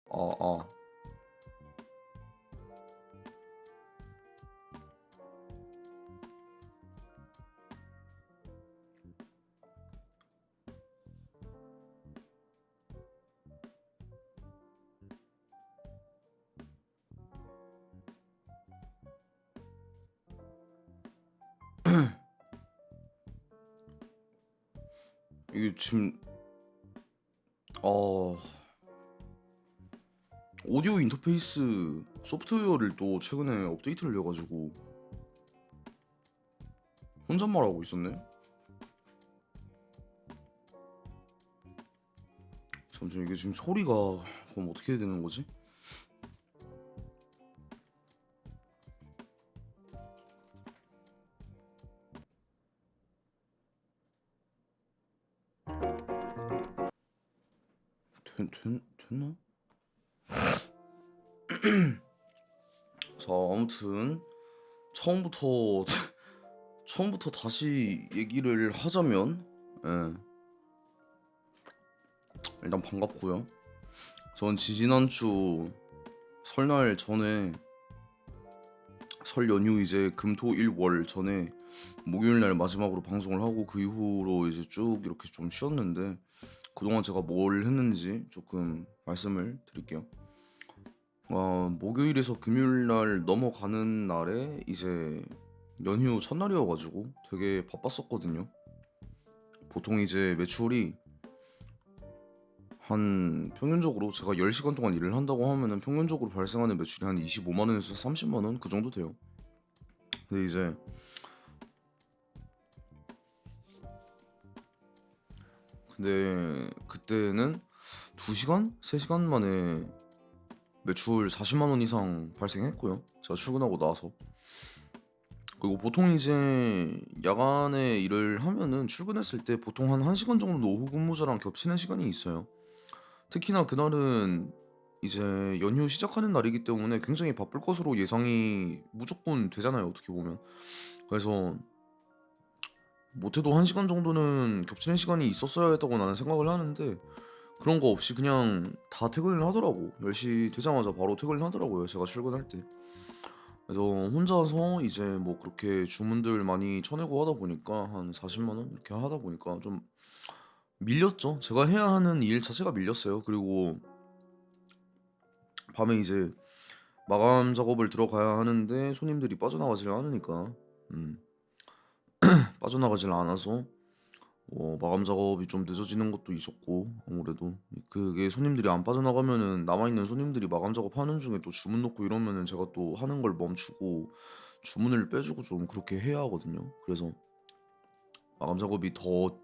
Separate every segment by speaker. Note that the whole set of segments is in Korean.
Speaker 1: 어, 어. '이게 지금 어 오디오 인터페이스 소프트웨어를 또 최근에 업데이트를 해 가지고 혼잣말하고 있었네. 잠시만, 이게 지금 소리가 그럼 어떻게 해야 되는 거지? 됐나? 자, 아무튼 처음부터 처음부터 다시 얘기를 하자면, 예, 일단 반갑고요. 전 지지난주 설날 전에, 설 연휴 이제 금, 토, 일, 월 전에 목요일 날 마지막으로 방송을 하고 그 이후로 이제 쭉 이렇게 좀 쉬었는데, 그동안 제가 뭘 했는지 조금 말씀을 드릴게요. 목요일에서 금요일 날 넘어가는 날에 이제 연휴 첫날이어가지고 되게 바빴었거든요. 보통 이제 매출이 한 평균적으로 제가 10시간 동안 일을 한다고 하면은 평균적으로 발생하는 매출이 한 25만 원에서 30만 원 그 정도 돼요. 근데 이제 그때는 2시간? 3시간 만에 매출 40만 원 이상 발생했고요. 제가 출근하고 나서. 그리고 보통 이제 야간에 일을 하면은 출근했을 때 보통 한 1시간 정도 오후 근무자랑 겹치는 시간이 있어요. 특히나 그날은 이제 연휴 시작하는 날이기 때문에 굉장히 바쁠 것으로 예상이 무조건 되잖아요, 어떻게 보면. 그래서 못해도 1시간 정도는 겹치는 시간이 있었어야 했다고 나는 생각을 하는데, 그런 거 없이 그냥 다 퇴근을 하더라고. 10시 되자마자 바로 퇴근을 하더라고요, 제가 출근할 때. 그래서 혼자서 이제 뭐 그렇게 주문들 많이 쳐내고 하다 보니까 한 40만 원 이렇게 하다 보니까 좀 밀렸죠. 제가 해야 하는 일 자체가 밀렸어요. 그리고 밤에 이제 마감 작업을 들어가야 하는데 손님들이 빠져나가질 않으니까, 음 빠져나가질 않아서 마감 작업이 좀 늦어지는 것도 있었고, 아무래도 그게 손님들이 안 빠져나가면은 남아있는 손님들이 마감 작업하는 중에 또 주문 넣고 이러면은 제가 또 하는 걸 멈추고 주문을 빼주고 좀 그렇게 해야 하거든요. 그래서 마감 작업이 더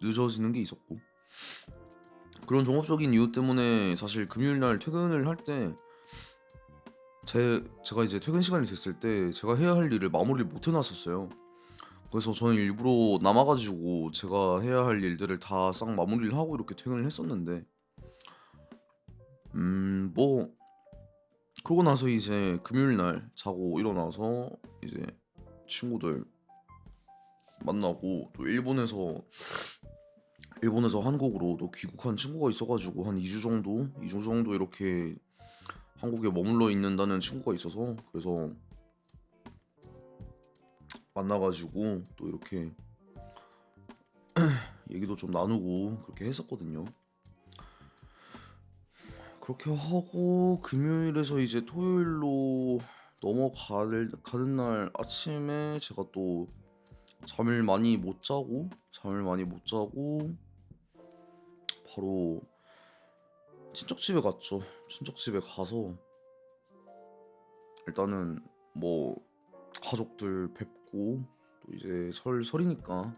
Speaker 1: 늦어지는 게 있었고, 그런 종합적인 이유 때문에 사실 금요일 날 퇴근을 할 때 제가 이제 퇴근 시간이 됐을 때 제가 해야 할 일을 마무리를 못 해놨었어요. 그래서 저는 일부러 남아 가지고 제가 해야 할 일들을 다 싹 마무리를 하고 이렇게 퇴근을 했었는데, 뭐 그러고 나서 이제 금요일 날 자고 일어나서 이제 친구들 만나고, 또 일본에서 한국으로 또 귀국한 친구가 있어 가지고 한 2주 정도 이렇게 한국에 머물러 있는다는 친구가 있어서, 그래서 만나 가지고 또 이렇게 얘기도 좀 나누고 그렇게 했었거든요. 그렇게 하고 금요일에서 이제 토요일로 가는 날 아침에 제가 또 잠을 많이 못 자고 바로 친척 집에 갔죠. 친척 집에 가서 일단은 뭐 가족들 뵙고, 또 이제 설이니까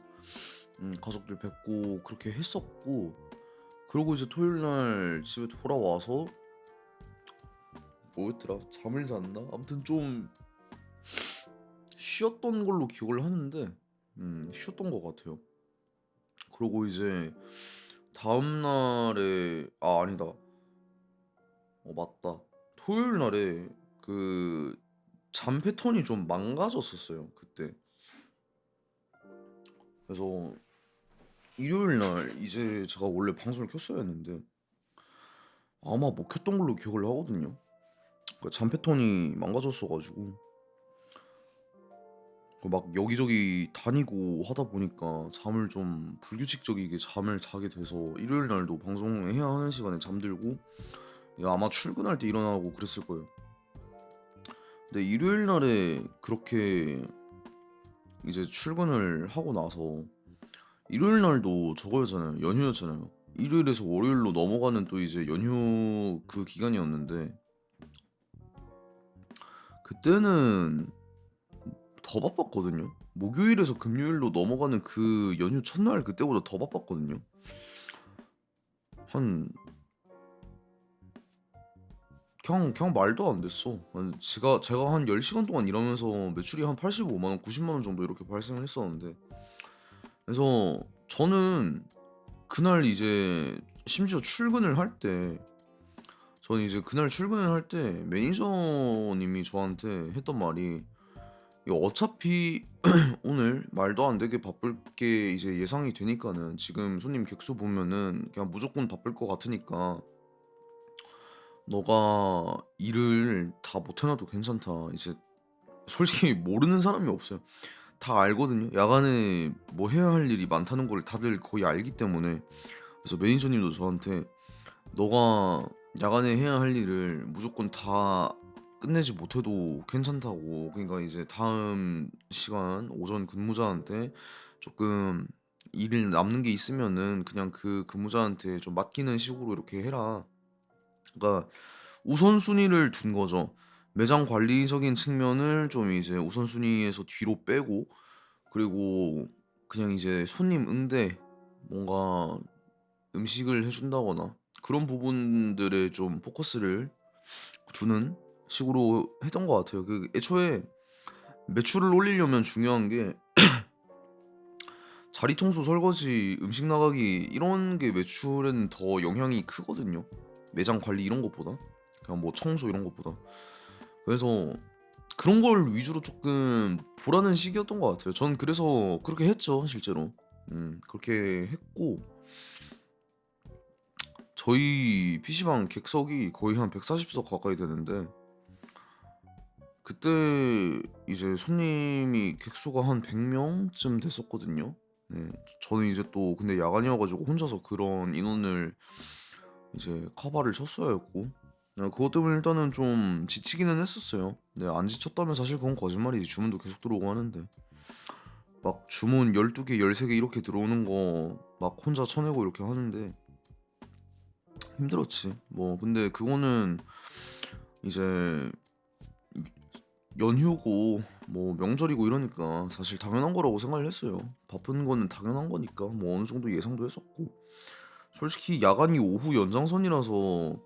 Speaker 1: 가족들 뵙고 그렇게 했었고, 그리고 이제 토요일 날 집에 돌아와서 뭐였더라? 잠을 잤나? 아무튼 좀 쉬었던 걸로 기억을 하는데, 쉬었던 것 같아요. 그러고 이제 다음 날에, 아니다. 맞다. 토요일 날에 그 잠 패턴이 좀 망가졌었어요, 그때. 그래서 일요일 날 이제 제가 원래 방송을 켰어야 했는데 아마 먹혔던 걸로 기억을 하거든요. 그 잔 패턴이 망가졌어 가지고 막 여기저기 다니고 하다 보니까 잠을 좀 불규칙적이게 잠을 자게 돼서 일요일 날도 방송해야 하는 시간에 잠들고 이게 아마 출근할 때 일어나고 그랬을 거예요. 근데 일요일 날에 그렇게 이제 출근을 하고 나서 일요일 날도 저거였잖아요. 연휴였잖아요. 일요일에서 월요일로 넘어가는 또 이제 연휴 그 기간이었는데 그때는 더 바빴거든요. 목요일에서 금요일로 넘어가는 그 연휴 첫날 그때보다 더 바빴거든요. 한 그냥 말도 안 됐어. 아니 제가 한 10시간 동안 일하면서 매출이 한 85만 원, 90만 원 정도 이렇게 발생을 했었는데 그래서 저는 그날 이제 심지어 출근을 할 때 저는 이제 그날 출근을 할 때 매니저님이 저한테 했던 말이 "이거 어차피 오늘 말도 안 되게 바쁠 게 이제 예상이 되니까는 지금 손님 객수 보면은 그냥 무조건 바쁠 것 같으니까 너가 일을 다 못해 놔도 괜찮다." 이제 솔직히 모르는 사람이 없어요. 다 알거든요. 야간에 뭐 해야 할 일이 많다는 걸 다들 거의 알기 때문에. 그래서 매니저님도 저한테 "너가 야간에 해야 할 일을 무조건 다 끝내지 못해도 괜찮다고. 그러니까 이제 다음 시간 오전 근무자한테 조금 일 남는 게 있으면은 그냥 그 근무자한테 좀 맡기는 식으로 이렇게 해라." 그러니까 우선순위를 둔 거죠. 매장 관리적인 측면을 좀 이제 우선순위에서 뒤로 빼고 그리고 그냥 이제 손님 응대 뭔가 음식을 해 준다거나 그런 부분들에 좀 포커스를 두는 식으로 했던 것 같아요. 그 애초에 매출을 올리려면 중요한 게 자리 청소, 설거지, 음식 나가기 이런 게 매출에는 더 영향이 크거든요. 매장 관리 이런 것보다. 그냥 뭐 청소 이런 것보다. 그래서 그런 걸 위주로 쪼끔 보라는 식이었던 것 같아요. 전 그래서 그렇게 했죠, 실제로. 그렇게 했고 저희 PC방 객석이 거의 한 140석 가까이 되는데 그때 이제 손님이 객수가 한 100 명쯤 됐었거든요. 네. 저는 이제 또 근데 야간이어 가지고 혼자서 그런 인원을 이제 커버를 쳤어야 했고 그것 때문에 일단은 좀 지치기는 했었어요. 네, 안 지쳤다면 사실 그건 거짓말이지. 주문도 계속 들어오고 하는데 막 주문 12 개, 13개 이렇게 들어오는 거 막 혼자 쳐내고 이렇게 하는데 힘들었지. 뭐 근데 그거는 이제 연휴고 뭐 명절이고 이러니까 사실 당연한 거라고 생각을 했어요. 바쁜 거는 당연한 거니까 뭐 어느 정도 예상도 했었고 솔직히 야간이 오후 연장선이라서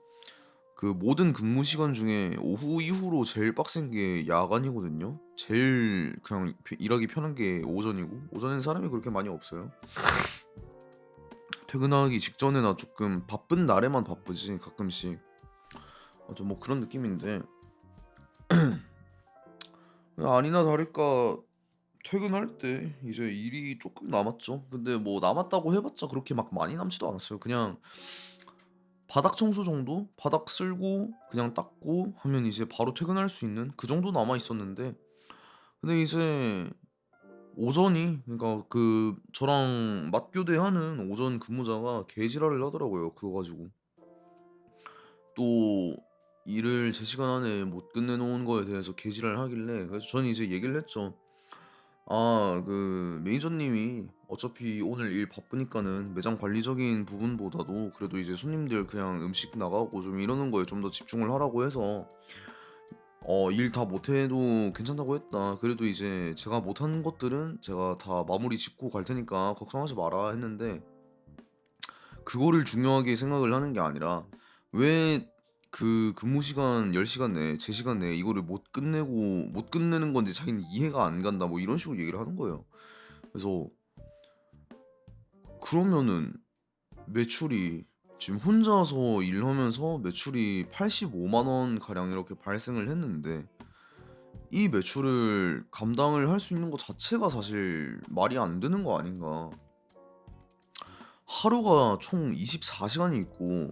Speaker 1: 그 모든 근무 시간 중에 오후 이후로 제일 빡센 게 야간이거든요. 제일 그냥 일하기 편한 게 오전이고 오전엔 사람이 그렇게 많이 없어요. 퇴근하기 직전에나 조금 바쁜 날에만 바쁘지 가끔씩 좀 뭐 그런 느낌인데 아니나 다를까 퇴근할 때 이제 일이 조금 남았죠. 근데 뭐 남았다고 해 봤자 그렇게 막 많이 남지도 않았어요. 그냥 바닥 청소 정도? 바닥 쓸고 그냥 닦고 하면 이제 바로 퇴근할 수 있는 그 정도 남아 있었는데 근데 이제 오전이 그러니까 그 저랑 맞교대하는 오전 근무자가 개지랄을 하더라고요 그거 가지고. 또 일을 제 시간 안에 못 끝내 놓은 거에 대해서 개지랄을 하길래 그래서 저는 이제 얘기를 했죠. 그 매니저님이 어차피 오늘 일 바쁘니까는 매장 관리적인 부분보다도 그래도 이제 손님들 그냥 음식 나가고 좀 이러는 거에 좀 더 집중을 하라고 해서 일 다 못해도 괜찮다고 했다. 그래도 이제 제가 못한 것들은 제가 다 마무리 짓고 갈 테니까 걱정하지 마라 했는데 그거를 중요하게 생각을 하는 게 아니라 왜 그 근무 시간 10 시간 내에 제 시간 내에 이거를 못 끝내는 건지 자기는 이해가 안 간다 뭐 이런 식으로 얘기를 하는 거예요. 그래서 그러면은 매출이 지금 혼자서 일하면서 매출이 85만 원 가량 이렇게 발생을 했는데 이 매출을 감당을 할 수 있는 것 자체가 사실 말이 안 되는 거 아닌가. 하루가 총 24 시간이 있고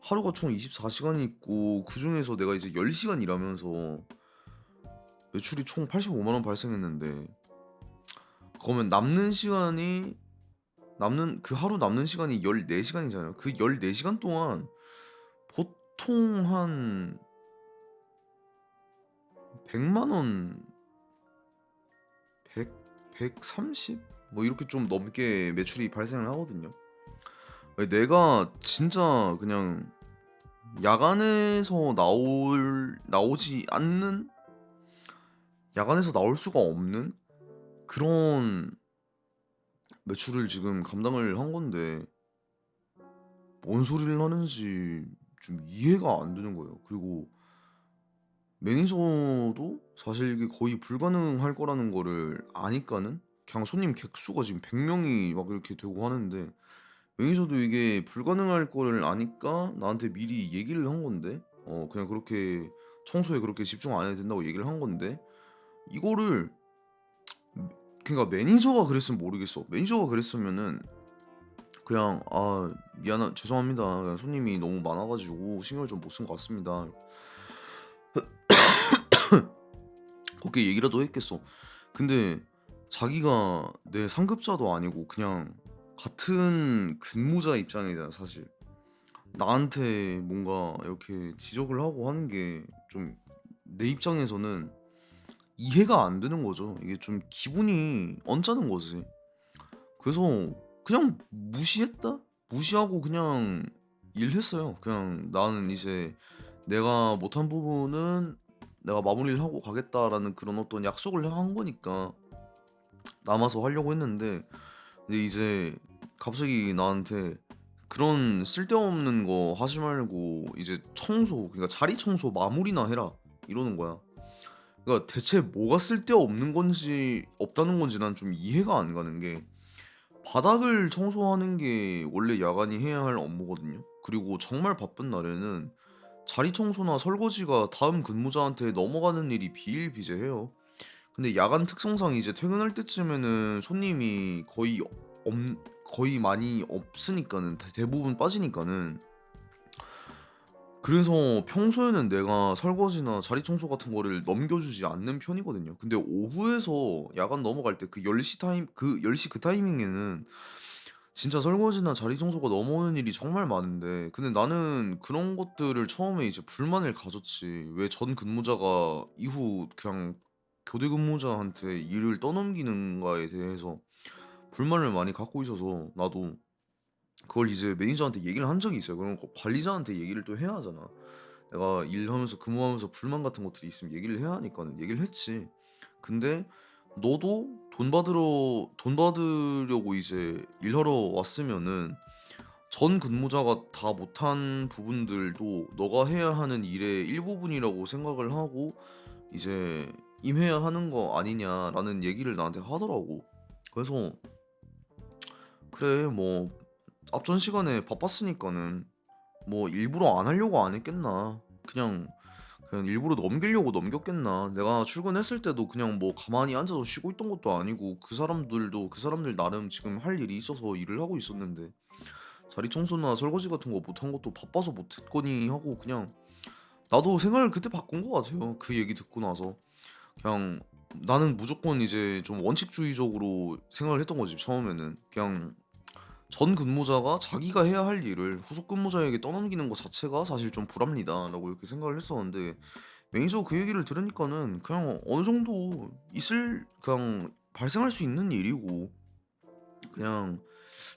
Speaker 1: 하루가 총 24시간이 있고 그중에서 내가 이제 10시간 일하면서 매출이 총 85만 원 발생했는데, 그러면 남는 그 하루 남는 시간이 14시간이잖아요. 그 14시간 동안 보통 한 100만 원, 100, 130? 뭐 이렇게 좀 넘게 매출이 발생을 하거든요. 내가 진짜 그냥 야간에서 나오지 않는, 야간에서 나올 수가 없는 그런 매출을 지금 감당을 한 건데, 뭔 소리를 하는지 좀 이해가 안 되는 거예요. 그리고 매니저도 사실 이게 거의 불가능할 거라는 거를 아니까는 그냥 손님 객수가 지금 100명이 막 이렇게 되고 하는데, 매니저도 이게 불가능할 거를 아니까 나한테 미리 얘기를 한 건데, 그냥 그렇게 청소에 그렇게 집중 안 해도 된다고 얘기를 한 건데, 이거를, 그러니까 매니저가 그랬으면 모르겠어. 매니저가 그랬으면은 그냥 죄송합니다. 그냥 손님이 너무 많아가지고 신경을 좀 못 쓴 것 같습니다. 그렇게 얘기라도 했겠어. 근데 자기가 내 상급자도 아니고 그냥 같은 근무자 입장이잖아, 사실. 나한테 뭔가 이렇게 지적을 하고 하는 게 좀 내 입장에서는 이해가 안 되는 거죠. 이게 좀 기분이 언짢은 거지. 그래서 그냥 무시했다? 무시하고 그냥 일했어요. 그냥 나는 이제 내가 못한 부분은 내가 마무리를 하고 가겠다라는 그런 어떤 약속을 한 거니까 남아서 하려고 했는데, 근데 이제 갑자기 나한테 그런 쓸데없는 거 하지 말고 이제 청소, 그러니까 자리 청소 마무리나 해라 이러는 거야. 그러니까 대체 뭐가 쓸데없는 건지 없다는 건지 난 좀 이해가 안 가는 게, 바닥을 청소하는 게 원래 야간이 해야 할 업무거든요. 그리고 정말 바쁜 날에는 자리 청소나 설거지가 다음 근무자한테 넘어가는 일이 비일비재해요. 근데 야간 특성상 이제 퇴근할 때쯤에는 손님이 없 거의 많이 없으니까는, 대부분 빠지니까는. 그래서 평소에는 내가 설거지나 자리 청소 같은 거를 넘겨주지 않는 편이거든요. 근데 오후에서 야간 넘어갈 때 그 10시 그 타이밍에는 진짜 설거지나 자리 청소가 넘어오는 일이 정말 많은데, 근데 나는 그런 것들을 처음에 이제 불만을 가졌지. 왜 전 근무자가 이후 그냥 교대 근무자한테 일을 떠넘기는가에 대해서 불만을 많이 갖고 있어서, 나도 그걸 이제 매니저한테 얘기를 한 적이 있어요. 그럼 관리자한테 얘기를 또 해야 하잖아. 내가 일하면서 근무하면서 불만 같은 것들이 있으면 얘기를 해야 하니까는 얘기를 했지. 근데 너도 돈 받으려고 이제 일하러 왔으면은 전 근무자가 다 못한 부분들도 너가 해야 하는 일의 일부분이라고 생각을 하고 이제 임해야 하는 거 아니냐라는 얘기를 나한테 하더라고. 그래서 그래 뭐 앞전 시간에 바빴으니까는 뭐 일부러 안 하려고 안 했겠나. 그냥 일부러 넘기려고 넘겼겠나. 내가 출근했을 때도 그냥 뭐 가만히 앉아서 쉬고 있던 것도 아니고, 그 사람들도 그 사람들 나름 지금 할 일이 있어서 일을 하고 있었는데, 자리 청소나 설거지 같은 거 못한 것도 바빠서 못했거니 하고, 그냥 나도 생각을 그때 바꾼 것 같아요. 그 얘기 듣고 나서 그냥 나는 무조건 이제 좀 원칙주의적으로 생각을 했던 거지. 처음에는 그냥 전 근무자가 자기가 해야 할 일을 후속 근무자에게 떠넘기는 것 자체가 사실 좀 불합리다라고 이렇게 생각을 했었는데, 매니저 그 얘기를 들으니까는 그냥 어느 정도 그냥 발생할 수 있는 일이고, 그냥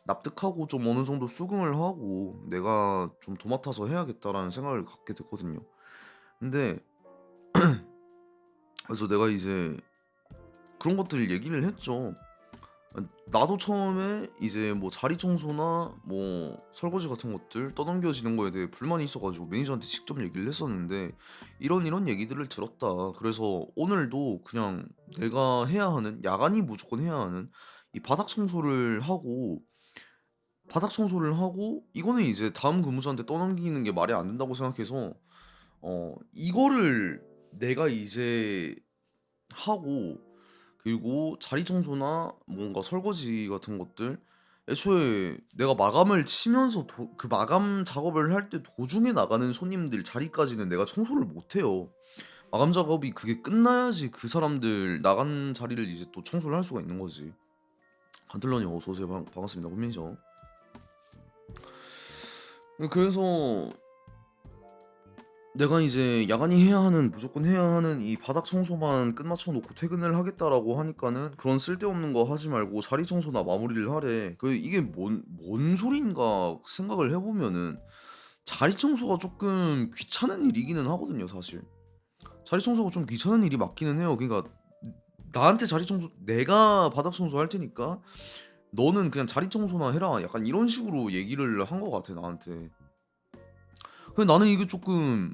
Speaker 1: 납득하고 좀 어느 정도 수긍을 하고 내가 좀 도맡아서 해야겠다라는 생각을 갖게 됐거든요. 근데 그래서 내가 이제 그런 것들을 얘기를 했죠. 나도 처음에 이제 뭐 자리 청소나 뭐 설거지 같은 것들 떠넘겨지는 거에 대해 불만이 있어가지고 매니저한테 직접 얘기를 했었는데, 이런 얘기들을 들었다. 그래서 오늘도 그냥 내가 해야 하는, 야간이 무조건 해야 하는 이 바닥 청소를 하고 이거는 이제 다음 근무자한테 떠넘기는 게 말이 안 된다고 생각해서, 이거를 내가 이제 하고, 그리고 자리 청소나 뭔가 설거지 같은 것들 애초에 내가 마감을 치면서 그 마감 작업을 할 때 도중에 나가는 손님들 자리까지는 내가 청소를 못 해요. 마감 작업이 그게 끝나야지 그 사람들 나간 자리를 이제 또 청소를 할 수가 있는 거지. 간틀러님 어서 오세요. 반갑습니다. 훈민이죠. 그래서 내가 이제 야간이 해야 하는 무조건 해야 하는 이 바닥 청소만 끝마쳐 놓고 퇴근을 하겠다라고 하니까는 그런 쓸데없는 거 하지 말고 자리 청소나 마무리를 하래. 그 이게 뭔 소린가 생각을 해 보면은 자리 청소가 조금 귀찮은 일이기는 하거든요, 사실. 자리 청소가 좀 귀찮은 일이 맞기는 해요. 그러니까 나한테 자리 청소 내가 바닥 청소할 테니까 "너는 그냥 자리 청소나 해라." 약간 이런 식으로 얘기를 한 것 같아, 나한테. 근데 나는 이게 조금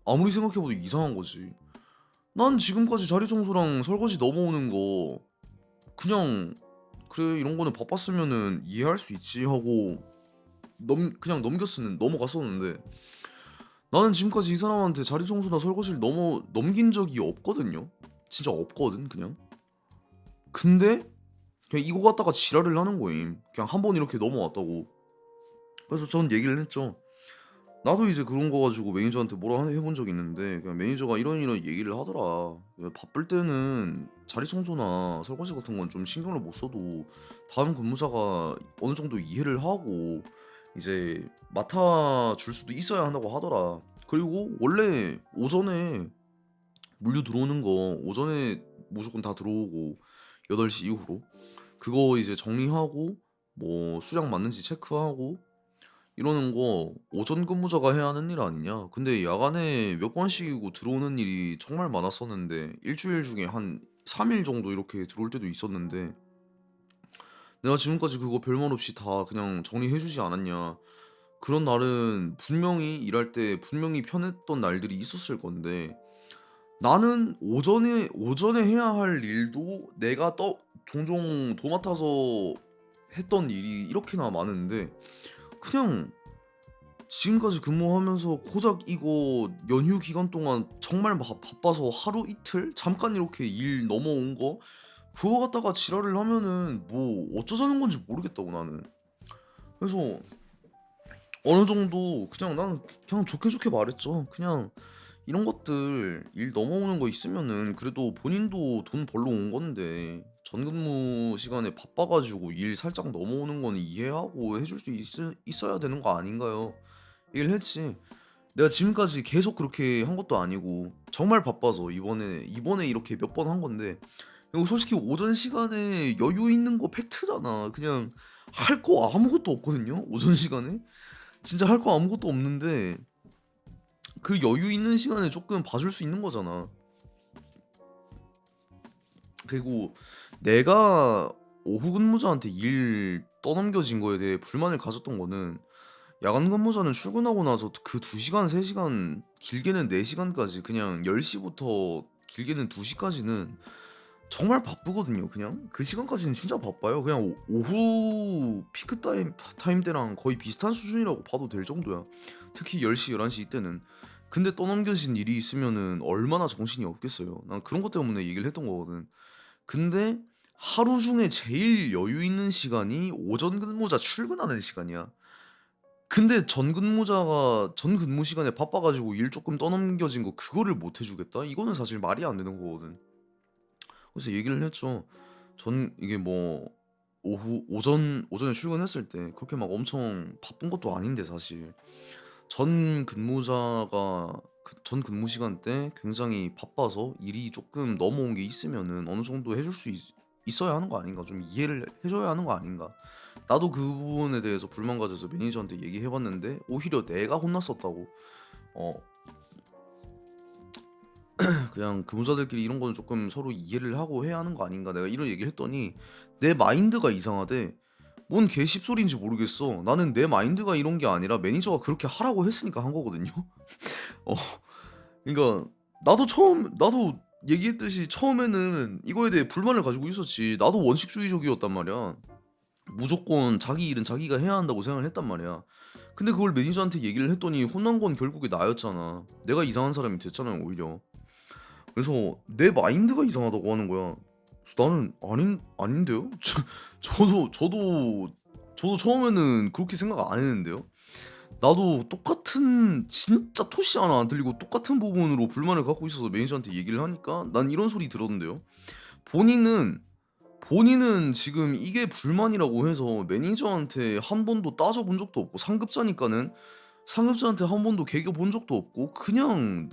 Speaker 1: 아무리 생각해 봐도 이상한 거지. 난 지금까지 자리 청소랑 설거지 넘어오는 거 그냥 '그래 이런 거는 바빴으면은 이해할 수 있지.' 하고 그냥 넘어갔었는데 나는 지금까지 이 사람한테 자리 청소나 설거지를 넘긴 적이 없거든요. 진짜 없거든 그냥. 근데 그냥 이거 갖다가 지랄을 하는 거임. 그냥 한 번 이렇게 넘어왔다고. 그래서 전 얘기를 했죠. 나도 이제 그런 거 가지고 매니저한테 뭐라 해 본 적이 있는데 그냥 매니저가 이런 얘기를 하더라. 바쁠 때는 자리 청소나 설거지 같은 건 좀 신경을 못 써도 다음 근무자가 어느 정도 이해를 하고 이제 맡아줄 수도 있어야 한다고 하더라. 그리고 원래 오전에 물류 들어오는 거 오전에 무조건 다 들어오고 8시 이후로 그거 이제 정리하고 뭐 수량 맞는지 체크하고 이러는 거 오전 근무자가 해야 하는 일 아니냐. 근데 야간에 몇 번씩이고 들어오는 일이 정말 많았었는데 일주일 중에 한 3일 정도 이렇게 들어올 때도 있었는데 내가 지금까지 그거 별말 없이 다 그냥 정리해 주지 않았냐. 그런 날은 분명히 일할 때 분명히 편했던 날들이 있었을 건데 나는 오전에 해야 할 일도 내가 종종 도맡아서 했던 일이 이렇게나 많은데 그냥 지금까지 근무하면서 고작 이거 연휴 기간 동안 정말 바빠서 하루 이틀 잠깐 이렇게 일 넘어온 거 그거 갖다가 지랄을 하면은 뭐 어쩌자는 건지 모르겠다고 나는. 그래서 어느 정도 그냥 나는 그냥 좋게 좋게 말했죠. 그냥 이런 것들 일 넘어오는 거 있으면은 그래도 본인도 돈 벌러 온 건데 전근무 시간에 바빠 가지고 일 살짝 넘어오는 거는 이해하고 해줄 수 있어야 되는 거 아닌가요? 얘기를 했지. 내가 지금까지 계속 그렇게 한 것도 아니고 정말 바빠서 이번에 이렇게 몇 번 한 건데 이거 솔직히 오전 시간에 여유 있는 거 팩트잖아. 그냥 할 거 아무것도 없거든요. 오전 시간에 진짜 할 거 아무것도 없는데 그 여유 있는 시간에 조금 봐줄 수 있는 거잖아. 그리고 내가 오후 근무자한테 일 떠넘겨진 거에 대해 불만을 가졌던 거는 야간 근무자는 출근하고 나서 그 2시간 3시간 길게는 4시간까지 그냥 10시부터 길게는 2시까지는 정말 바쁘거든요. 그냥 그 시간까지는 진짜 바빠요. 그냥 오후 피크 타임 때랑 거의 비슷한 수준이라고 봐도 될 정도야. 특히 10시 11시 이때는. 근데 떠넘겨진 일이 있으면은 얼마나 정신이 없겠어요. 난 그런 것 때문에 얘기를 했던 거거든. 근데 하루 중에 제일 여유 있는 시간이 오전 근무자 출근하는 시간이야. 근데 전 근무 시간에 바빠 가지고 일 조금 떠넘겨진 거 그거를 못 해 주겠다? 이거는 사실 말이 안 되는 거거든. 그래서 얘기를 했죠. 이게 뭐 오전에 출근했을 때 그렇게 막 엄청 바쁜 것도 아닌데 사실. 전 근무 시간 때 굉장히 바빠서 일이 조금 넘어온 게 있으면은 어느 정도 해줄 수 있어야 하는 거 아닌가. 좀 이해를 해 줘야 하는 거 아닌가. 나도 그 부분에 대해서 불만 가져서 매니저한테 얘기해 봤는데 오히려 내가 혼났었다고. 어 그냥 근무자들끼리 이런 거는 조금 서로 이해를 하고 해야 하는 거 아닌가. 내가 이런 얘기를 했더니 내 마인드가 이상하대. 뭔 개씹소리인지 모르겠어. 나는 내 마인드가 이런 게 아니라 매니저가 그렇게 하라고 했으니까 한 거거든요. 어 그러니까 나도 얘기했듯이 처음에는 이거에 대해 불만을 가지고 있었지. 나도 원칙주의적이었단 말이야. 무조건 자기 일은 자기가 해야 한다고 생각을 했단 말이야. 근데 그걸 매니저한테 얘기를 했더니 혼난 건 결국에 나였잖아. 내가 이상한 사람이 됐잖아요, 오히려. 그래서 내 마인드가 이상하다고 하는 거야. 그래서 나는 아닌데요? 저도 저도 처음에는 그렇게 생각 안 했는데요. 나도 똑같은 진짜 토시 하나 안 틀리고 똑같은 부분으로 불만을 갖고 있어서 매니저한테 얘기를 하니까 난 이런 소리 들었는데요. 본인은 본인은 지금 이게 불만이라고 해서 매니저한테 한 번도 따져본 적도 없고 상급자니까는 상급자한테 한 번도 개겨 본 적도 없고 그냥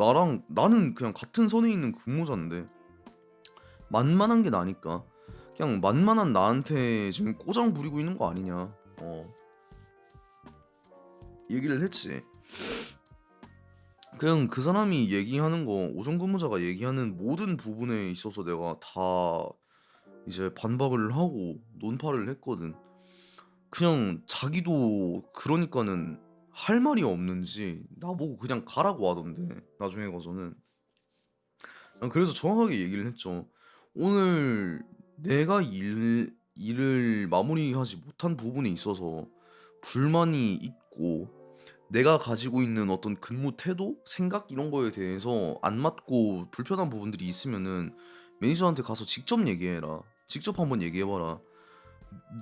Speaker 1: 나는 그냥 같은 선에 있는 근무자인데 만만한 게 나니까 그냥 만만한 나한테 지금 꼬장 부리고 있는 거 아니냐 얘기를 했지. 그냥 그 사람이 얘기하는 거 오전 근무자가 얘기하는 모든 부분에 있어서 내가 다 이제 반박을 하고 논파를 했거든. 그냥 자기도 그러니까는 할 말이 없는지 나보고 그냥 가라고 하던데 나중에 가서는. 난 그래서 정확하게 얘기를 했죠. 오늘 내가 일을 마무리하지 못한 부분에 있어서 불만이 있고 내가 가지고 있는 어떤 근무 태도, 생각 이런 거에 대해서 안 맞고 불편한 부분들이 있으면은 매니저한테 가서 직접 얘기해라. 직접 한번 얘기해봐라.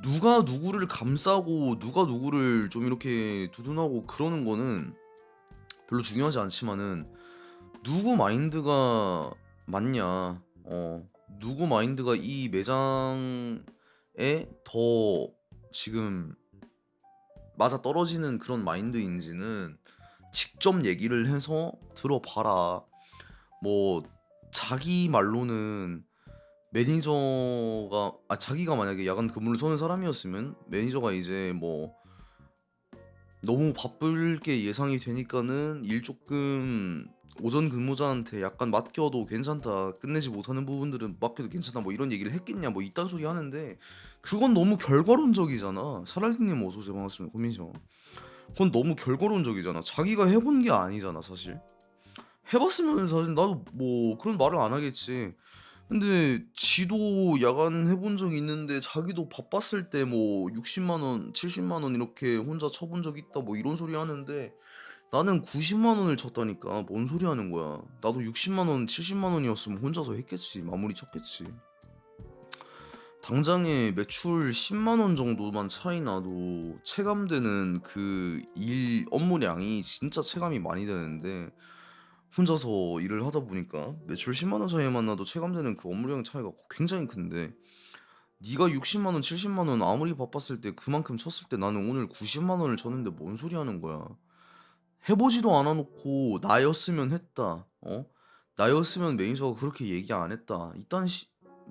Speaker 1: 누가 누구를 감싸고 누가 누구를 좀 이렇게 두둔하고 그러는 거는 별로 중요하지 않지만은 누구 마인드가 맞냐, 누구 마인드가 이 매장에 더 지금 맞아 떨어지는 그런 마인드인지는 직접 얘기를 해서 들어봐라. 뭐 자기 말로는 매니저가 자기가 만약에 야간 근무를 서는 사람이었으면 매니저가 이제 뭐 너무 바쁠 게 예상이 되니까는 일 조금 오전 근무자한테 약간 맡겨도 괜찮다. 끝내지 못하는 부분들은 맡겨도 괜찮다. 뭐 이런 얘기를 했겠냐. 뭐 이딴 소리 하는데 그건 너무 결과론적이잖아. 사랄디님 어서 오세요. 반갑습니다. 고민이죠. 그건 너무 결과론적이잖아. 자기가 해본 게 아니잖아, 사실. 해봤으면 사실 나도 뭐 그런 말을 안 하겠지. 근데 지도 야간 해본 적 있는데 자기도 바빴을 때 뭐 60만 원, 70만 원 이렇게 혼자 쳐본 적 있다 뭐 이런 소리 하는데 나는 90만 원을 쳤다니까. 뭔 소리 하는 거야. 나도 60만 원, 70만 원이었으면 혼자서 했겠지. 마무리 쳤겠지. 당장에 매출 10만 원 정도만 차이 나도 체감되는 그 일 업무량이 진짜 체감이 많이 되는데 혼자서 일을 하다 보니까 매출 10만 원 차이만 나도 체감되는 그 업무량 차이가 굉장히 큰데 네가 60만 원, 70만 원 아무리 바빴을 때 그만큼 쳤을 때 나는 오늘 90만 원을 쳤는데 뭔 소리 하는 거야. 해보지도 않아 놓고 나였으면 했다. 나였으면 매니저가 그렇게 얘기 안 했다. 이딴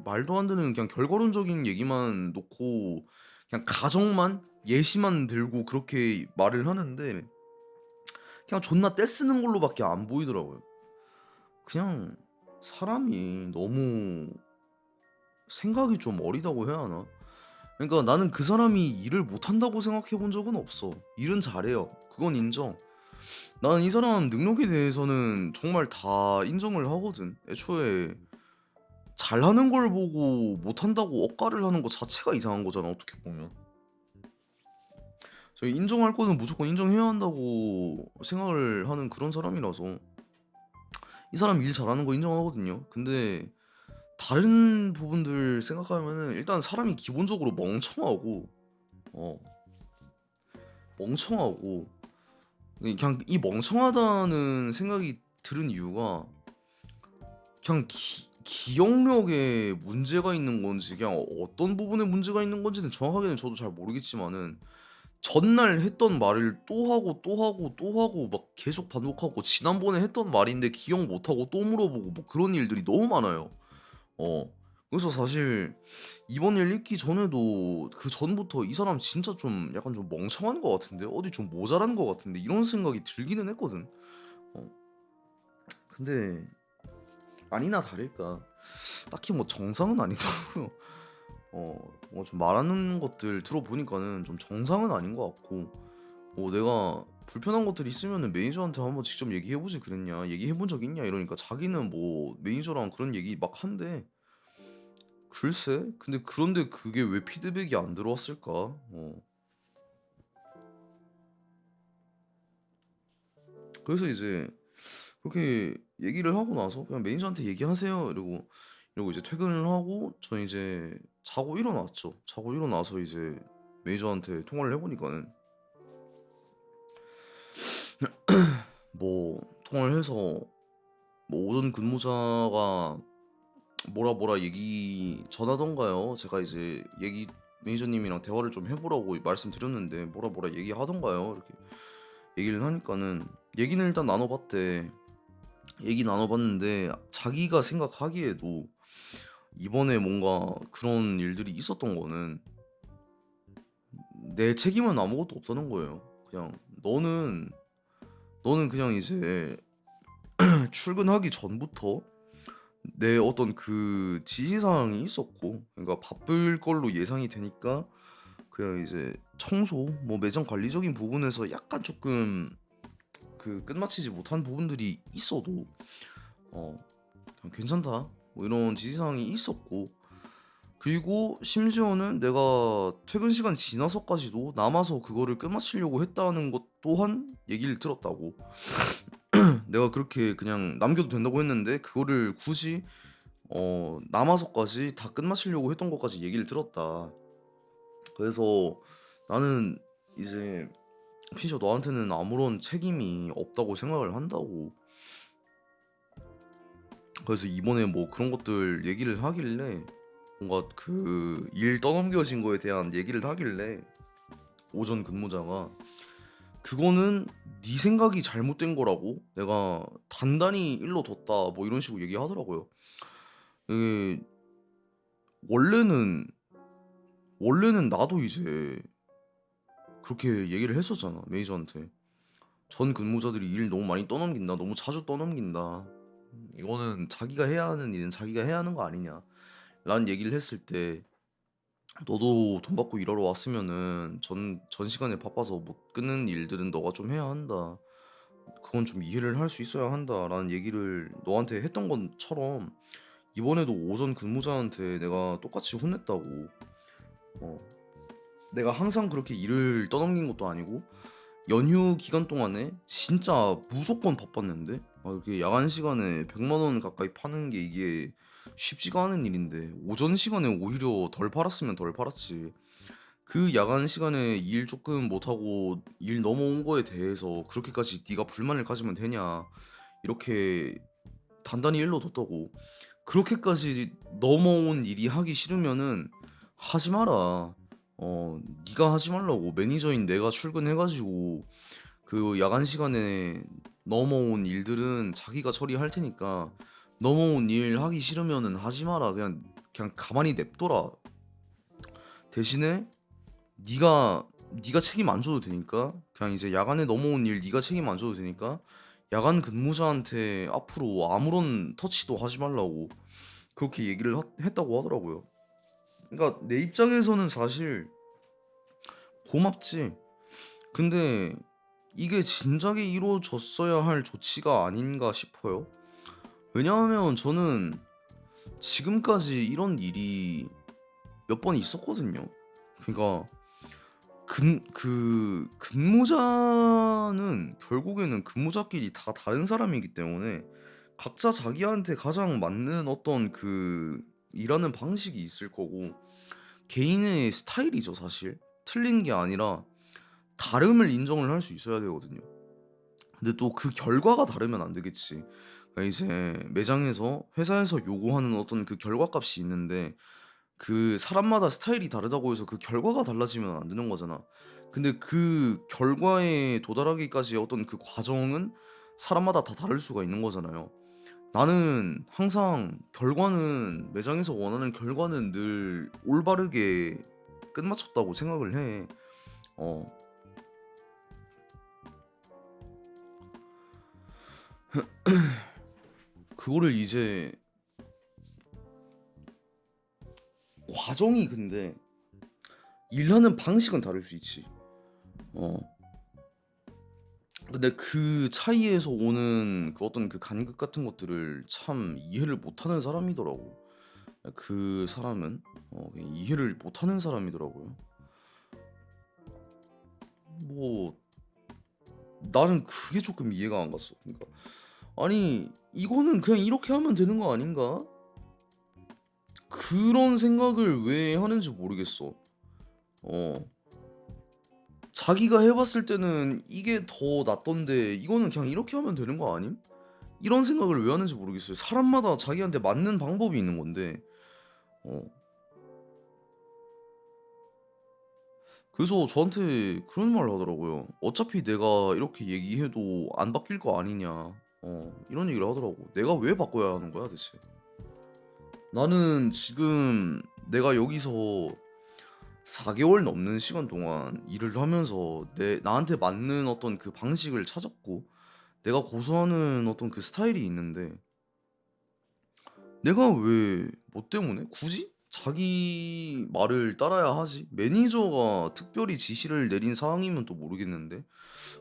Speaker 1: 말도 안 되는 그냥 결과론적인 얘기만 놓고 그냥 가정만 예시만 들고 그렇게 말을 하는데 그냥 존나 떼쓰는 걸로밖에 안 보이더라고요. 그냥 사람이 너무 생각이 좀 어리다고 해야 하나? 그러니까 나는 그 사람이 일을 못한다고 생각해 본 적은 없어. 일은 잘해요. 그건 인정. 나는 이 사람 능력에 대해서는 정말 다 인정을 하거든. 애초에 잘하는 걸 보고 못한다고 억까를 하는 거 자체가 이상한 거잖아, 어떻게 보면. 저 인정할 거는 무조건 인정해야 한다고 생각을 하는 그런 사람이라서 이 사람 일 잘하는 거 인정하거든요. 근데 다른 부분들 생각하면은 일단 사람이 기본적으로 멍청하고 어 멍청하고 그냥 이 멍청하다는 생각이 들은 이유가 그냥 기억력에 문제가 있는 건지 그냥 어떤 부분에 문제가 있는 건지는 정확하게는 저도 잘 모르겠지만은 전날 했던 말을 또 하고 또 하고 또 하고 막 계속 반복하고 지난번에 했던 말인데 기억 못 하고 또 물어보고 뭐 그런 일들이 너무 많아요. 어. 그래서 사실 이번 일 있기 전에도 그전부터 '이 사람 진짜 좀 약간 좀 멍청한 것 같은데? 어디 좀 모자란 것 같은데?' 이런 생각이 들기는 했거든. 어. 근데 아니나 다를까 딱히 뭐 정상은 아니더라고요. 뭐 좀 말하는 것들 들어보니까는 좀 정상은 아닌 것 같고 내가 불편한 것들이 있으면은 매니저한테 한번 직접 얘기해 보지 그랬냐, 얘기해 본 적 있냐 이러니까 자기는 뭐 매니저랑 그런 얘기 막 한대. 글쎄? 근데 그런데 그게 왜 피드백이 안 들어왔을까? 그래서 이제 그렇게 얘기를 하고 나서 그냥 매니저한테 얘기하세요 이러고 이제 퇴근을 하고 저 이제 자고 일어났죠. 자고 일어나서 이제 매니저한테 통화를 해보니까는 뭐 통화를 해서 뭐 오전 근무자가 뭐라 얘기 전하던가요. 제가 이제 얘기 매니저님이랑 대화를 좀 해보라고 말씀드렸는데 뭐라 얘기하던가요. 이렇게 얘기를 하니까는 얘기는 일단 나눠봤대. 얘기 나눠봤는데 자기가 생각하기에도 이번에 뭔가 그런 일들이 있었던 거는 내 책임은 아무것도 없다는 거예요. 그냥 너는 그냥 이제 출근하기 전부터 내 어떤 그 지시사항이 있었고, 그러니까 바쁠 걸로 예상이 되니까 그냥 이제 청소, 뭐 매장 관리적인 부분에서 약간 조금 그 끝마치지 못한 부분들이 있어도 그냥 괜찮다, 뭐 이런 지시사항이 있었고, 그리고 심지어는 내가 퇴근 시간 지나서까지도 남아서 그거를 끝마치려고 했다는 것 또한 얘기를 들었다고. 내가 그렇게 그냥 남겨도 된다고 했는데 그거를 굳이 남아서까지 다 끝마치려고 했던 것까지 얘기를 들었다. 그래서 나는 이제 피셔 너한테는 아무런 책임이 없다고 생각을 한다고. 그래서 이번에 뭐 그런 것들 얘기를 하길래, 뭔가 그 일 떠넘겨진 거에 대한 얘기를 하길래 오전 근무자가 그거는 네 생각이 잘못된 거라고 내가 단단히 일로 뒀다, 뭐 이런 식으로 얘기하더라고요. 이게 원래는 원래는 나도 이제 그렇게 얘기를 했었잖아, 매니저한테. 전 근무자들이 일 너무 많이 떠넘긴다, 너무 자주 떠넘긴다, 이거는 자기가 해야 하는 일은 자기가 해야 하는 거 아니냐 라는 얘기를 했을 때, 너도 돈 받고 일하러 왔으면은 전 시간에 바빠서 못 끊는 일들은 너가 좀 해야 한다, 그건 좀 이해를 할 수 있어야 한다라는 얘기를 너한테 했던 것처럼 이번에도 오전 근무자한테 내가 똑같이 혼냈다고. 어, 내가 항상 그렇게 일을 떠넘긴 것도 아니고 연휴 기간 동안에 진짜 무조건 바빴는데, 이렇게 야간 시간에 100만 원 가까이 파는 게 이게 쉽지가 않은 일인데 오전 시간에 오히려 덜 팔았으면 덜 팔았지. 그 야간 시간에 일 조금 못하고 일 넘어온 거에 대해서 그렇게까지 네가 불만을 가지면 되냐, 이렇게 단단히 일로 뒀다고. 그렇게까지 넘어온 일이 하기 싫으면은 하지 마라. 네가 하지 말라고. 매니저인 내가 출근해가지고 그 야간 시간에 넘어온 일들은 자기가 처리할 테니까, 넘어온 일 하기 싫으면은 하지 마라. 그냥 가만히 냅둬라. 대신에 네가 책임 안 져도 되니까, 그냥 이제 야간에 넘어온 일 네가 책임 안 져도 되니까 야간 근무자한테 앞으로 아무런 터치도 하지 말라고 그렇게 얘기를 했다고 하더라고요. 그러니까 내 입장에서는 사실 고맙지. 근데 이게 진작에 이루어졌어야 할 조치가 아닌가 싶어요. 왜냐하면 저는 지금까지 이런 일이 몇 번 있었거든요. 그러니까 근무자는 결국에는 근무자끼리 다 다른 사람이기 때문에 각자 자기한테 가장 맞는 어떤 그 일하는 방식이 있을 거고, 개인의 스타일이죠 사실. 틀린 게 아니라 다름을 인정을 할 수 있어야 되거든요. 근데 또 그 결과가 다르면 안 되겠지. 그러니까 이제 매장에서 회사에서 요구하는 어떤 그 결과값이 있는데 그 사람마다 스타일이 다르다고 해서 그 결과가 달라지면 안 되는 거잖아. 근데 그 결과에 도달하기까지의 어떤 그 과정은 사람마다 다 다를 수가 있는 거잖아요. 나는 항상 결과는, 매장에서 원하는 결과는 늘 올바르게 끝마쳤다고 생각을 해. 어, 그거를 이제 과정이, 근데 일하는 방식은 다를 수 있지. 어. 근데 그 차이에서 오는 그 어떤 그 간극 같은 것들을 참 이해를 못하는 사람이더라고. 그 사람은 그냥 이해를 못하는 사람이더라고요. 뭐 나는 그게 조금 이해가 안 갔어. 그러니까 아니 이거는 그냥 이렇게 하면 되는 거 아닌가? 그런 생각을 왜 하는지 모르겠어. 어. 자기가 해봤을 때는 이게 더 낫던데 이거는 그냥 이렇게 하면 되는 거 아님? 이런 생각을 왜 하는지 모르겠어요. 사람마다 자기한테 맞는 방법이 있는 건데. 어. 그래서 저한테 그런 말을 하더라고요. 어차피 내가 이렇게 얘기해도 안 바뀔 거 아니냐. 이런 얘기를 하더라고. 내가 왜 바꿔야 하는 거야, 대체? 나는 지금 내가 여기서 4개월 넘는 시간 동안 일을 하면서 나한테 맞는 어떤 그 방식을 찾았고, 내가 고수하는 어떤 그 스타일이 있는데, 내가 왜, 뭐 때문에? 굳이? 자기 말을 따라야 하지? 매니저가 특별히 지시를 내린 사항이면 또 모르겠는데,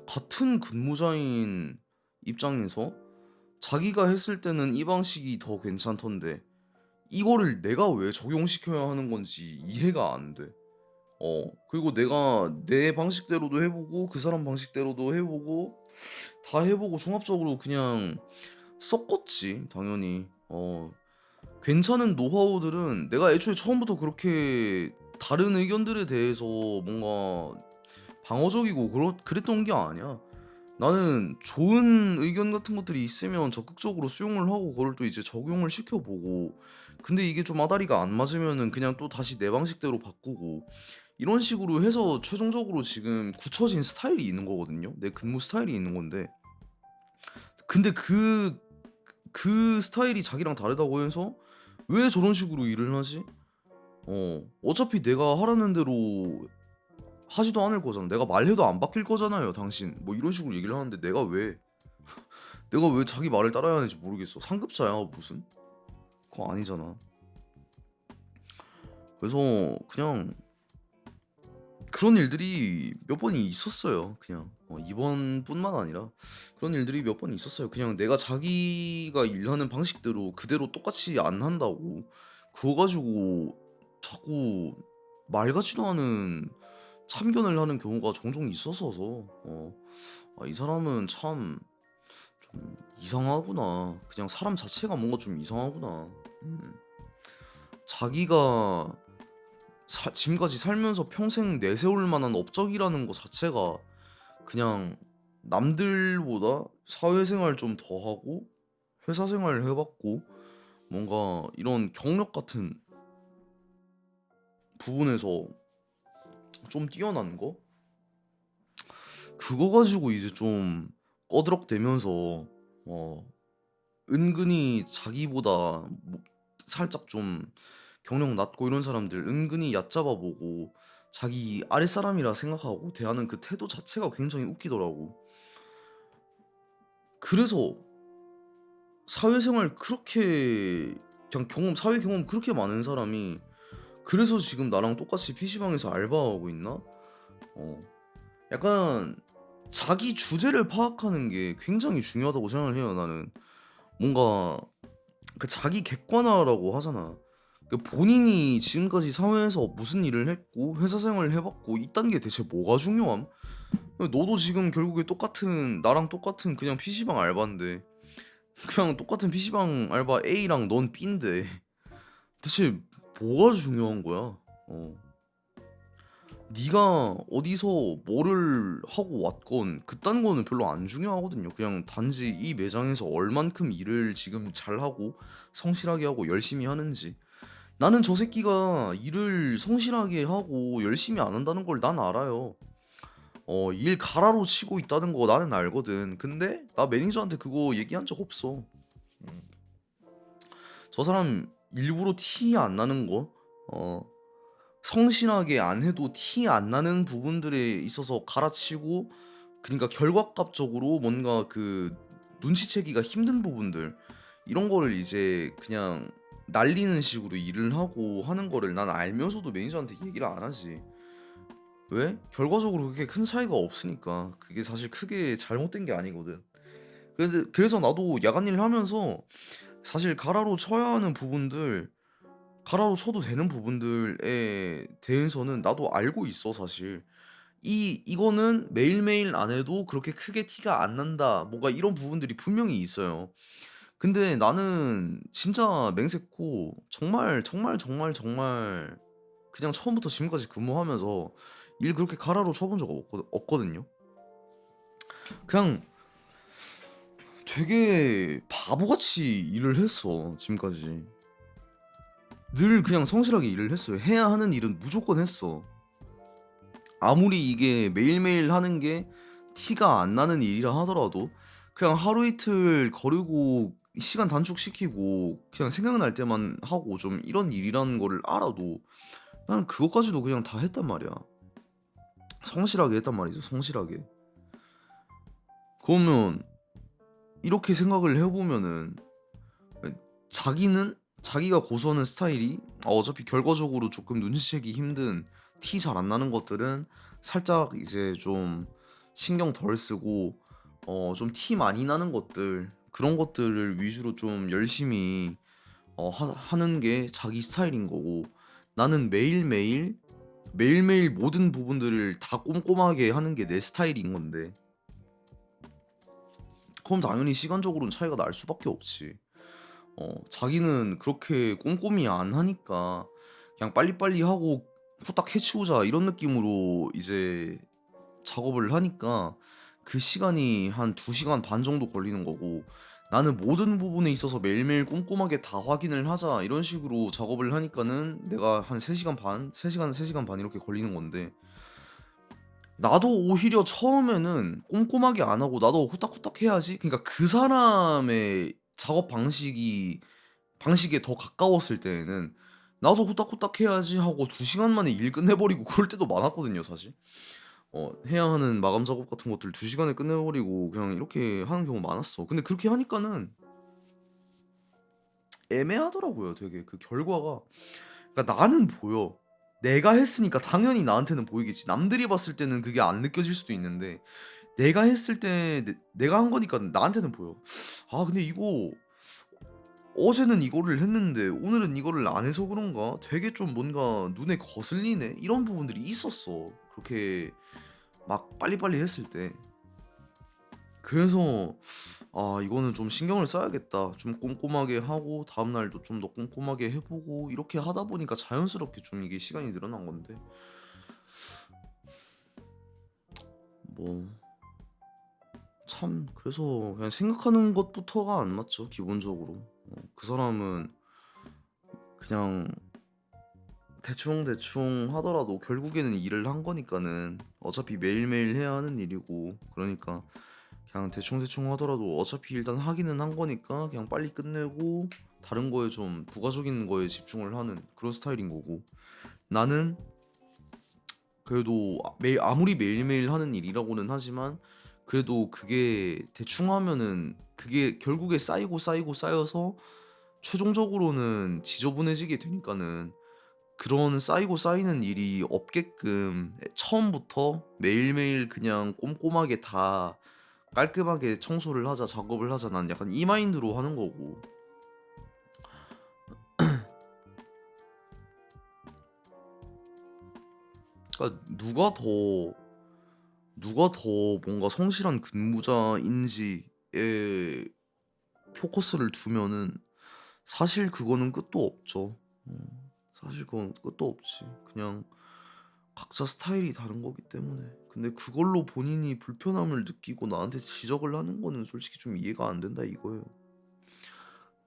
Speaker 1: 같은 근무자인 입장에서 자기가 했을 때는 이 방식이 더 괜찮던데, 이거를 내가 왜 적용시켜야 하는 건지 이해가 안 돼. 그리고 내가 내 방식대로도 해보고, 그 사람 방식대로도 해보고, 다 해보고, 종합적으로 그냥 섞었지, 당연히. 괜찮은 노하우들은 내가 애초에 처음부터 그렇게 다른 의견들에 대해서 뭔가 방어적이고 그랬던 게 아니야. 나는 좋은 의견 같은 것들이 있으면 적극적으로 수용을 하고 그걸 또 이제 적용을 시켜보고, 근데 이게 좀 아다리가 안 맞으면은 그냥 또 다시 내 방식대로 바꾸고, 이런 식으로 해서 최종적으로 지금 굳혀진 스타일이 있는 거거든요. 내 근무 스타일이 있는 건데, 근데 그 스타일이 자기랑 다르다고 해서 왜 저런 식으로 일을 하지? 어차피 내가 하라는 대로 하지도 않을 거잖아. 내가 말해도 안 바뀔 거잖아요, 당신. 뭐 이런 식으로 얘기를 하는데 내가 왜 자기 말을 따라야 하는지 모르겠어. 상급자야, 무슨? 그거 아니잖아. 그래서 그냥 그런 일들이 몇 번이 있었어요. 그냥 이번뿐만 아니라 그런 일들이 몇 번 있었어요. 그냥 내가 자기가 일하는 방식대로 그대로 똑같이 안 한다고 그거 가지고 자꾸 말 같지도 않은 참견을 하는 경우가 종종 있었어서, 이 사람은 참 좀 이상하구나. 그냥 사람 자체가 뭔가 좀 이상하구나. 음. 자기가 지금까지 살면서 평생 내세울 만한 업적이라는 거 자체가 그냥 남들보다 사회생활 좀 더 하고 회사 생활을 해봤고 뭔가 이런 경력 같은 부분에서 좀 뛰어난 거? 그거 가지고 이제 좀 꺼드럭대면서 어 은근히 자기보다 살짝 좀 경력 낮고 이런 사람들 은근히 얕잡아 보고 자기 아랫사람이라 생각하고 대하는 그 태도 자체가 굉장히 웃기더라고. 그래서 사회생활 그렇게 그냥 사회 경험 그렇게 많은 사람이 그래서 지금 나랑 똑같이 PC방에서 알바하고 있나? 어. 약간 자기 주제를 파악하는 게 굉장히 중요하다고 생각을 해요, 나는. 뭔가 그 자기 객관화라고 하잖아. 그 본인이 지금까지 사회에서 무슨 일을 했고 회사 생활을 해봤고 이딴 게 대체 뭐가 중요함? 너도 지금 결국에 똑같은 나랑 똑같은 그냥 PC방 알바인데 그냥 똑같은 PC방 알바 A랑 넌 B인데 대체 뭐가 중요한 거야? 네가 어디서 뭐를 하고 왔건 그딴 거는 별로 안 중요하거든요. 그냥 단지 이 매장에서 얼만큼 일을 지금 잘하고 성실하게 하고 열심히 하는지. 나는 저 새끼가 일을 성실하게 하고 열심히 안 한다는 걸 난 알아요. 일 가라로 치고 있다는 거 나는 알거든. 근데 나 매니저한테 그거 얘기한 적 없어. 음. 저 사람 일부러 티 안 나는 거, 성실하게 안 해도 티 안 나는 부분들에 있어서 갈아치고, 그러니까 결과값적으로 뭔가 그 눈치채기가 힘든 부분들 이런 거를 이제 그냥 날리는 식으로 일을 하고 하는 거를 난 알면서도 매니저한테 얘기를 안 하지. 왜? 결과적으로 그게 큰 차이가 없으니까. 그게 사실 크게 잘못된 게 아니거든. 그래서 나도 야간 일 하면서 사실 가라로 쳐야 하는 부분들, 가라로 쳐도 되는 부분들에 대해서는 나도 알고 있어, 사실. 이거는 매일매일 안 해도 그렇게 크게 티가 안 난다. 뭔가 이런 부분들이 분명히 있어요. 근데 나는 진짜 맹세코 정말 정말 정말 정말 그냥 처음부터 지금까지 근무하면서 일 그렇게 가라로 쳐본 적 없거든요. 그냥 되게 바보같이 일을 했어 지금까지. 늘 그냥 성실하게 일을 했어요. 해야 하는 일은 무조건 했어. 아무리 이게 매일매일 하는 게 티가 안 나는 일이라 하더라도 그냥 하루 이틀 거르고 시간 단축시키고 그냥 생각날 때만 하고 좀 이런 일이라는 거를 알아도 나는 그것까지도 그냥 다 했단 말이야. 성실하게 했단 말이죠, 성실하게. 그러면 이렇게 생각을 해 보면은 자기는 자기가 고수하는 스타일이 어차피 결과적으로 조금 눈치채기 힘든 티 잘 안 나는 것들은 살짝 이제 좀 신경 덜 쓰고 좀 티 많이 나는 것들 그런 것들을 위주로 좀 열심히 하는 게 자기 스타일인 거고 나는 매일매일 모든 부분들을 다 꼼꼼하게 하는 게 내 스타일인 건데 그럼 당연히 시간적으로는 차이가 날 수밖에 없지. 자기는 그렇게 꼼꼼히 안 하니까 그냥 빨리빨리 하고 후딱 해치우자 이런 느낌으로 이제 작업을 하니까 그 시간이 한 2시간 반 정도 걸리는 거고 나는 모든 부분에 있어서 매일매일 꼼꼼하게 다 확인을 하자 이런 식으로 작업을 하니까는 내가 한 3시간 반, 3시간, 3시간 반 이렇게 걸리는 건데 나도 오히려 처음에는 꼼꼼하게 안 하고 나도 후딱후딱 해야지. 그러니까 그 사람의 작업 방식에 더 가까웠을 때에는 '나도 후딱후딱 해야지.' 하고 2시간 만에 일 끝내버리고 그럴 때도 많았거든요 사실. 해야 하는 마감 작업 같은 것들 2시간에 끝내버리고 그냥 이렇게 하는 경우가 많았어. 근데 그렇게 하니까는 애매하더라고요 되게 그 결과가. 그러니까 나는 보여. 내가 했으니까 당연히 나한테는 보이겠지. 남들이 봤을 때는 그게 안 느껴질 수도 있는데 내가 했을 때 내가 한 거니까 나한테는 보여. '아 근데 이거 어제는 이거를 했는데 오늘은 이거를 안 해서 그런가? 되게 좀 뭔가 눈에 거슬리네.' 이런 부분들이 있었어. 그렇게 막 빨리빨리 했을 때. 그래서 '아 이거는 좀 신경을 써야겠다. 좀 꼼꼼하게 하고 다음 날도 좀 더 꼼꼼하게 해 보고.' 이렇게 하다 보니까 자연스럽게 좀 이게 시간이 늘어난 건데 뭐 참 그래서 그냥 생각하는 것부터가 안 맞죠 기본적으로. 그 사람은 그냥 대충대충 하더라도 결국에는 일을 한 거니까는 어차피 매일매일 해야 하는 일이고 그러니까 그냥 대충대충 하더라도 어차피 일단 하기는 한 거니까 그냥 빨리 끝내고 다른 거에 좀 부가적인 거에 집중을 하는 그런 스타일인 거고 나는 그래도 매일 아무리 매일매일 하는 일이라고는 하지만 그래도 그게 대충 하면은 그게 결국에 쌓이고 쌓여서 최종적으로는 지저분해지게 되니까는 그런 쌓이고 쌓이는 일이 없게끔 처음부터 매일매일 그냥 꼼꼼하게 다 깔끔하게 청소를 하자, 작업을 하자 난 약간 이 마인드로 하는 거고. 그러니까 누가 더 뭔가 성실한 근무자인지에 포커스를 두면은 사실 그거는 끝도 없죠. 사실 그건 끝도 없지. 그냥 각자 스타일이 다른 거기 때문에. 근데 그걸로 본인이 불편함을 느끼고 나한테 지적을 하는 거는 솔직히 좀 이해가 안 된다 이거예요.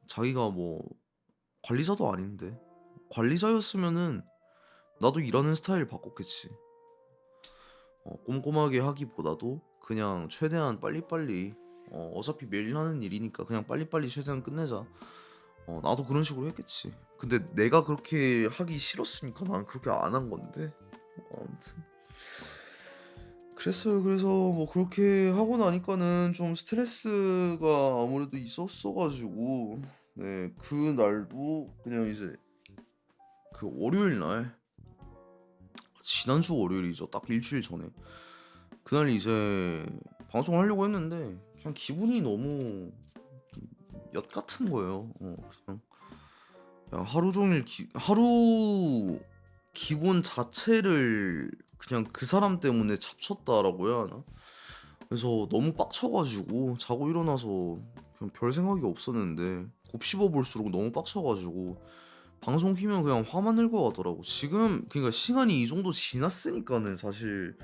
Speaker 1: 자기가 뭐 관리자도 아닌데. 관리자였으면은 나도 일하는 스타일 바꿨겠지. 꼼꼼하게 하기보다도 그냥 최대한 빨리빨리 어차피 매일 하는 일이니까 그냥 빨리빨리 최대한 끝내자. 나도 그런 식으로 했겠지. 근데 내가 그렇게 하기 싫었으니까 나는 그렇게 안 한 건데. 아무튼 그랬어요. 그래서 뭐 그렇게 하고 나니까는 좀 스트레스가 아무래도 있었어 가지고 네 그날도 그냥 이제 그 월요일 날 지난주 월요일이죠. 딱 일주일 전에. 그날 이제 방송을 하려고 했는데 그냥 기분이 너무 엿 같은 거예요. 그냥 하루 종일 하루 기분 자체를 그냥 그 사람 때문에 잡쳤다라고 해야 하나? 그래서 너무 빡쳐 가지고 자고 일어나서 그냥 별 생각이 없었는데 곱씹어 볼수록 너무 빡쳐 가지고 방송 키면 그냥 화만 내고 가더라고. 지금 그러니까 시간이 이 정도 지났으니까는 사실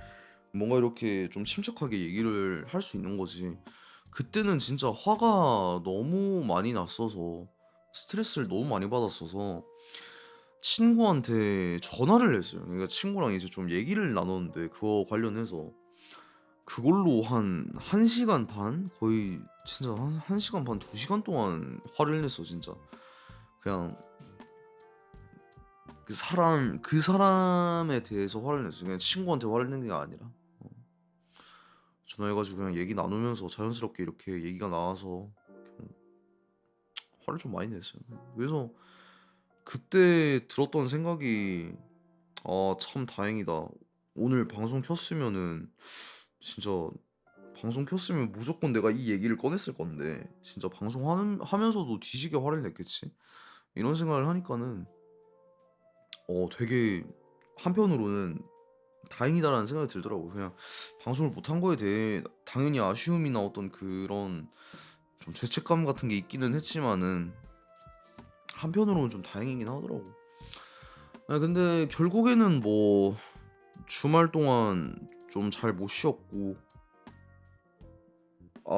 Speaker 1: 뭔가 이렇게 좀 침착하게 얘기를 할 수 있는 거지. 그때는 진짜 화가 너무 많이 났어서 스트레스를 너무 많이 받았어서 친구한테 전화를 했어요. 그러니까 친구랑 이제 좀 얘기를 나눴는데 그거 관련해서 그걸로 한 1 시간 반 거의 진짜 한 1 시간 반 2 시간 동안 화를 냈어 진짜. 그냥 그 사람에 대해서 화를 냈어. 그냥 친구한테 화를 낸 게 아니라. 어. 전화해 가지고 그냥 얘기 나누면서 자연스럽게 이렇게 얘기가 나와서 좀 화를 좀 많이 냈어요. 그래서 그때 들었던 생각이 '아 참 다행이다. 오늘 방송 켰으면은 진짜 방송 켰으면 무조건 내가 이 얘기를 꺼냈을 건데 진짜 방송하는 하면서도 뒤지게 화를 냈겠지.' 이런 생각을 하니까는 되게 한편으로는 '다행이다.'라는 생각이 들더라고요. 그냥 방송을 못한 거에 대해 당연히 아쉬움이나 어떤 그런 좀 죄책감 같은 게 있기는 했지만은 한편으로는 좀 다행이긴 하더라고. 근데 결국에는 뭐 주말 동안 좀 잘 못 쉬었고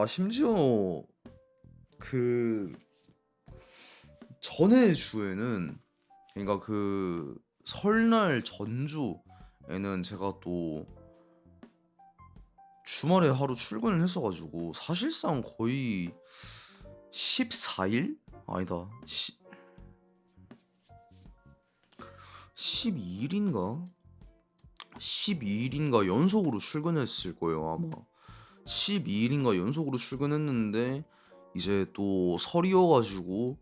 Speaker 1: 심지어 그 전의 주에는 그러니까 그 설날 전주에는 제가 또 주말에 하루 출근을 했어 가지고 사실상 거의 14 일? 아니다. 12 일인가? 12 일인가 연속으로 출근했을 거예요, 아마. 12 일인가 연속으로 출근했는데 이제 또 설이어 가지고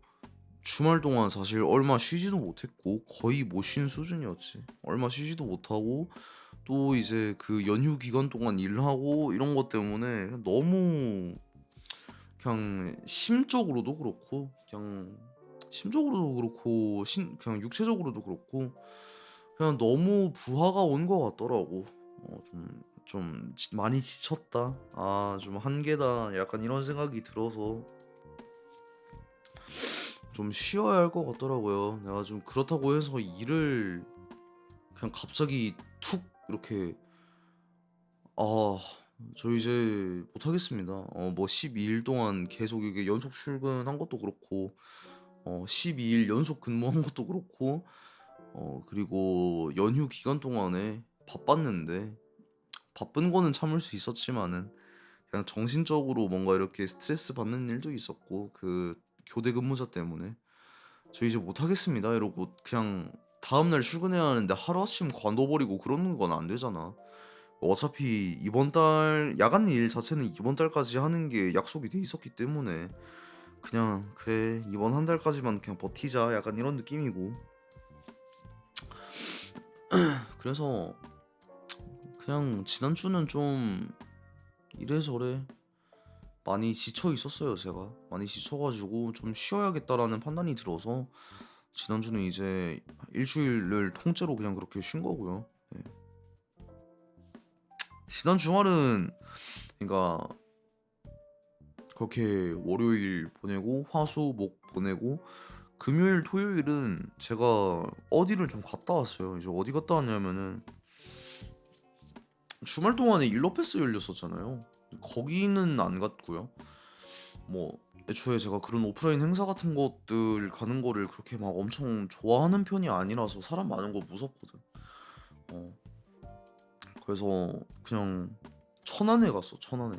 Speaker 1: 주말 동안 사실 얼마 쉬지도 못했고 거의 못 쉰 수준이었지. 얼마 쉬지도 못하고 또 이제 그 연휴 기간 동안 일하고 이런 것 때문에 너무 그냥 심적으로도 그렇고 그냥 심적으로도 그렇고 그냥 육체적으로도 그렇고 그냥 너무 부하가 온 것 같더라고. 많이 지쳤다. 좀 한계다. 약간 이런 생각이 들어서 좀 쉬어야 할 것 같더라고요. 내가 좀 그렇다고 해서 일을 그냥 갑자기 툭 이렇게 아 저 이제 못하겠습니다. 뭐 12일 동안 계속 이게 연속 출근한 것도 그렇고 12일 연속 근무한 것도 그렇고 그리고 연휴 기간 동안에 바빴는데 바쁜 거는 참을 수 있었지만은 그냥 정신적으로 뭔가 이렇게 스트레스 받는 일도 있었고 그 교대 근무자 때문에 "저 이제 못하겠습니다." 이러고 그냥 다음날 출근해야 하는데 하루아침 관둬 버리고 그러는 건 안 되잖아. 어차피 이번 달 야간 일 자체는 이번 달까지 하는 게 약속이 돼 있었기 때문에 그냥 '그래 이번 한 달까지만 그냥 버티자.' 약간 이런 느낌이고 그래서 그냥 지난주는 좀 이래저래 많이 지쳐 있었어요 제가. 많이 지쳐 가지고 '좀 쉬어야겠다.'라는 판단이 들어서 지난주는 이제 일 주일을 통째로 그냥 그렇게 쉰 거고요. 네. 지난 주말은 그러니까 그렇게 월요일 보내고 화수 목 보내고 금요일 토요일은 제가 어디를 좀 갔다 왔어요. 이제 어디 갔다 왔냐면은 주말 동안에 일러페스 열렸었잖아요. 거기는 안 갔고요. 뭐 애초에 제가 그런 오프라인 행사 같은 것들 가는 거를 그렇게 막 엄청 좋아하는 편이 아니라서 사람 많은 거 무섭거든. 어 그래서 그냥 천안에 갔어, 천안에.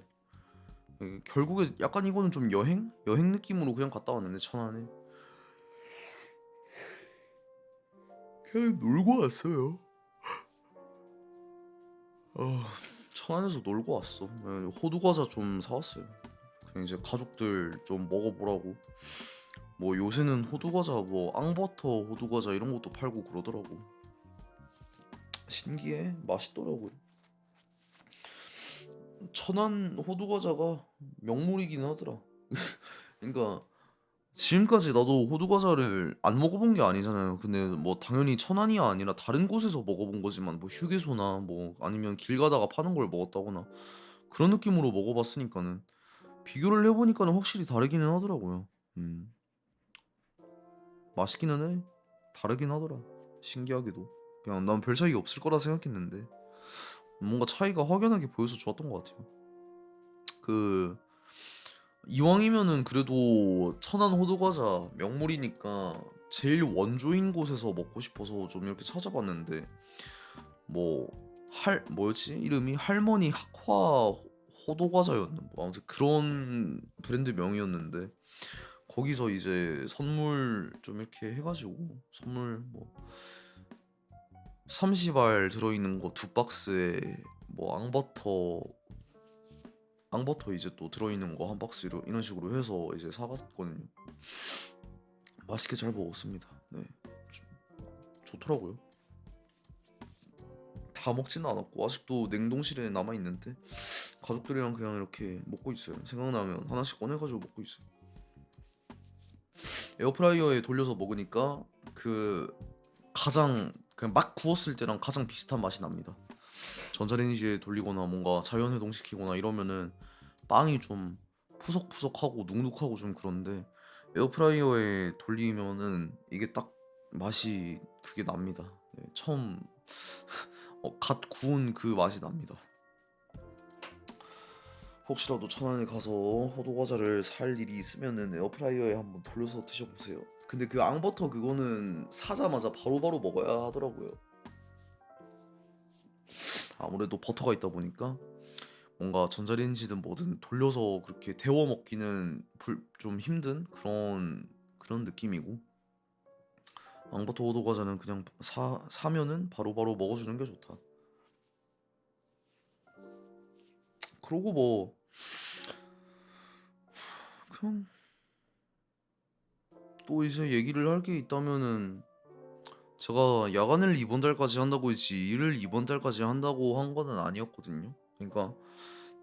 Speaker 1: 결국에 약간 이거는 좀 여행? 여행 느낌으로 그냥 갔다 왔는데 천안에. 그냥 놀고 왔어요. 아 천안에서 놀고 왔어. 호두 과자 좀 사 왔어요. 그냥 이제 가족들 좀 먹어 보라고. 뭐 요새는 호두 과자 뭐 앙버터 호두 과자 이런 것도 팔고 그러더라고. 신기해. 맛있더라고요. 천안 호두 과자가 명물이긴 하더라. 그러니까 지금까지 나도 호두 과자를 안 먹어본 게 아니잖아요. 근데 뭐 당연히 천안이 아니라 다른 곳에서 먹어본 거지만 뭐 휴게소나 뭐 아니면 길 가다가 파는 걸 먹었다거나 그런 느낌으로 먹어봤으니까는 비교를 해보니까는 확실히 다르기는 하더라고요. 음, 맛있기는 해. 다르긴 하더라. 신기하게도. 그냥 난 별 차이 없을 거라 생각했는데 뭔가 차이가 확연하게 보여서 좋았던 것 같아요. 그 이왕이면은 그래도 천안 호두과자 명물이니까 제일 원조인 곳에서 먹고 싶어서 좀 이렇게 찾아봤는데 뭐 뭐였지? 이름이 할머니 학화 호두과자였나? 뭐 아무튼 그런 브랜드 명이었는데 거기서 이제 선물 좀 이렇게 해가지고 선물 뭐 30알 들어있는 거 두 박스에 뭐 앙버터 이제 또 들어있는 거 한 박스로 이런 식으로 해서 이제 사갔거든요. 맛있게 잘 먹었습니다. 네, 좋더라고요. 다 먹지는 않았고 아직도 냉동실에 남아 있는데 가족들이랑 그냥 이렇게 먹고 있어요. 생각나면 하나씩 꺼내가지고 먹고 있어요. 에어프라이어에 돌려서 먹으니까 그 가장 그냥 막 구웠을 때랑 가장 비슷한 맛이 납니다. 전자레인지에 돌리거나 뭔가 자연 해동시키거나 이러면은 빵이 좀 푸석푸석하고 눅눅하고 좀 그런데 에어프라이어에 돌리면은 이게 딱 맛이 그게 납니다. 네, 처음 갓 구운 그 맛이 납니다. 혹시라도 천안에 가서 호두과자를 살 일이 있으면은 에어프라이어에 한번 돌려서 드셔보세요. 근데 그 앙버터 그거는 사자마자 바로바로 먹어야 하더라고요. 아무래도 버터가 있다 보니까 뭔가 전자레인지든 뭐든 돌려서 그렇게 데워 먹기는 좀 힘든 그런 느낌이고 앙버터 호두과자는 그냥 사면은 바로바로 먹어주는 게 좋다. 그러고 뭐 그냥 또 이제 얘기를 할 게 있다면은 제가 야간을 이번 달까지 한다고 했지 일을 이번 달까지 한다고 한 거는 아니었거든요. 그러니까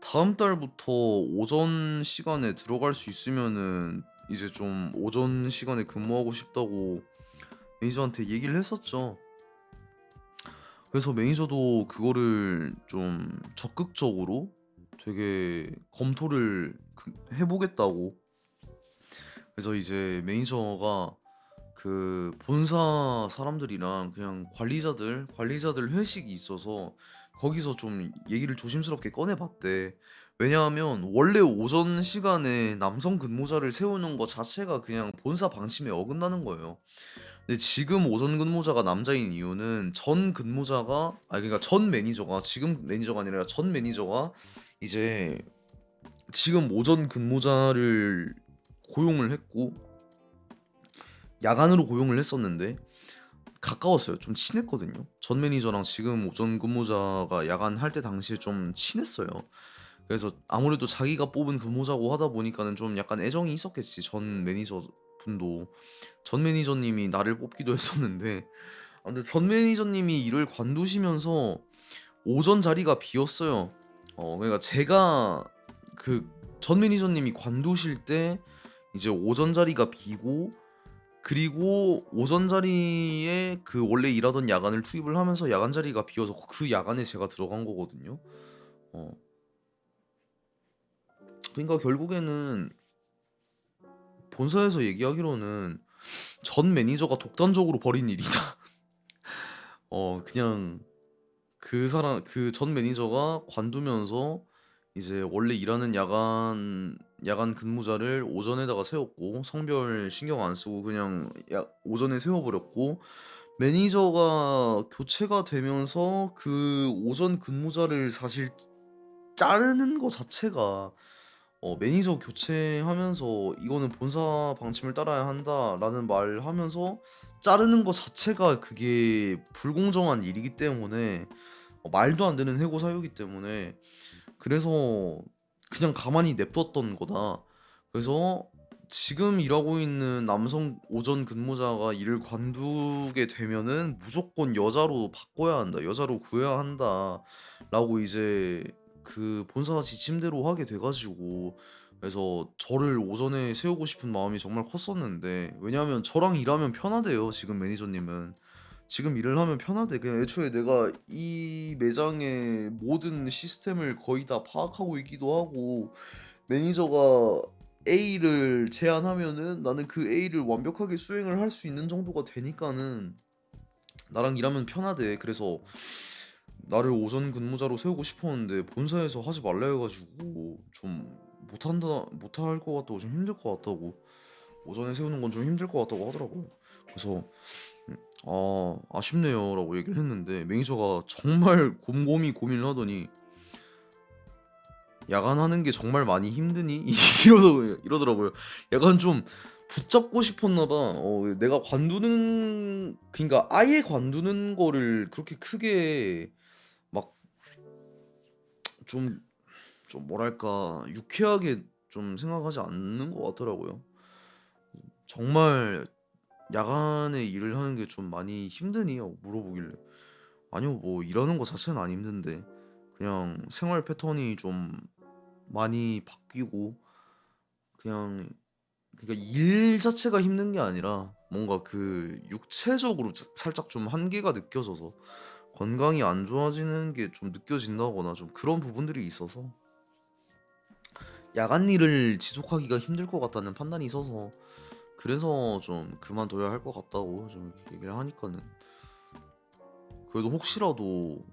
Speaker 1: 다음 달부터 오전 시간에 들어갈 수 있으면은 이제 좀 오전 시간에 근무하고 싶다고 매니저한테 얘기를 했었죠. 그래서 매니저도 그거를 좀 적극적으로 되게 검토를 해보겠다고. 그래서 이제 매니저가 그 본사 사람들이랑 그냥 관리자들 회식이 있어서 거기서 좀 얘기를 조심스럽게 꺼내봤대. 왜냐하면 원래 오전 시간에 남성 근무자를 세우는 것 자체가 그냥 본사 방침에 어긋나는 거예요. 근데 지금 오전 근무자가 남자인 이유는 전 근무자가 그러니까 전 매니저가 지금 매니저가 아니라 전 매니저가 이제 지금 오전 근무자를 고용을 했고 야간으로 고용을 했었는데 가까웠어요. 좀 친했거든요. 전 매니저랑 지금 오전 근무자가 야간 할 때 당시에 좀 친했어요. 그래서 아무래도 자기가 뽑은 근무자고 하다 보니까는 좀 약간 애정이 있었겠지. 전 매니저 분도 전 매니저님이 나를 뽑기도 했었는데 근데 전 매니저님이 일을 관두시면서 오전 자리가 비었어요. 그러니까 제가 그 전 매니저님이 관두실 때 이제 오전 자리가 비고 그리고 오전 자리에 그 원래 일하던 야간을 투입을 하면서 야간 자리가 비어서 그 야간에 제가 들어간 거거든요. 어. 그러니까 결국에는 본사에서 얘기하기로는 전 매니저가 독단적으로 벌인 일이다. 그냥 그 전 매니저가 관두면서 이제 원래 일하는 야간 근무자를 오전에다가 세웠고 성별 신경 안 쓰고 그냥 오전에 세워버렸고 매니저가 교체가 되면서 그 오전 근무자를 사실 자르는 거 자체가 매니저 교체하면서 "이거는 본사 방침을 따라야 한다."라는 말을 하면서 자르는 거 자체가 그게 불공정한 일이기 때문에 말도 안 되는 해고 사유이기 때문에 그래서 그냥 가만히 냅뒀던 거다. 그래서 지금 일하고 있는 남성 오전 근무자가 일을 관두게 되면은 "무조건 여자로 바꿔야 한다. 여자로 구해야 한다."라고 이제 그 본사 지침대로 하게 돼 가지고 그래서 저를 오전에 세우고 싶은 마음이 정말 컸었는데 왜냐하면 저랑 일하면 편하대요 지금 매니저님은. 지금 일을 하면 편하대. 그냥 애초에 내가 이 매장의 모든 시스템을 거의 다 파악하고 있기도 하고 매니저가 A를 제안하면은 나는 그 A를 완벽하게 수행을 할 수 있는 정도가 되니까는 나랑 일하면 편하대. 그래서 나를 오전 근무자로 세우고 싶었는데 본사에서 하지 말라 해가지고 좀 못할 것 같다고, 좀 힘들 것 같다고, 오전에 세우는 건 좀 힘들 것 같다고 하더라고요. 그래서 아쉽네요라고 얘기를 했는데 매니저가 정말 곰곰이 고민을 하더니 야간하는 게 정말 많이 힘드니? 이러더라고요. 약간 좀 붙잡고 싶었나 봐. 내가 관두는, 그러니까 아예 관두는 거를 그렇게 크게 막 좀 뭐랄까 유쾌하게 좀 생각하지 않는 것 같더라고요. 정말 야간에 일을 하는 게 좀 많이 힘드니? 하고 물어보길래 아니요, 뭐 일하는 거 자체는 안 힘든데 그냥 생활 패턴이 좀 많이 바뀌고, 그냥 그러니까 일 자체가 힘든 게 아니라 뭔가 그 육체적으로 살짝 좀 한계가 느껴져서 건강이 안 좋아지는 게 좀 느껴진다거나 좀 그런 부분들이 있어서 야간 일을 지속하기가 힘들 것 같다는 판단이 있어서, 그래서 좀 그만둬야 할 것 같다고 좀 이렇게 얘기를 하니까는, 그래도 혹시라도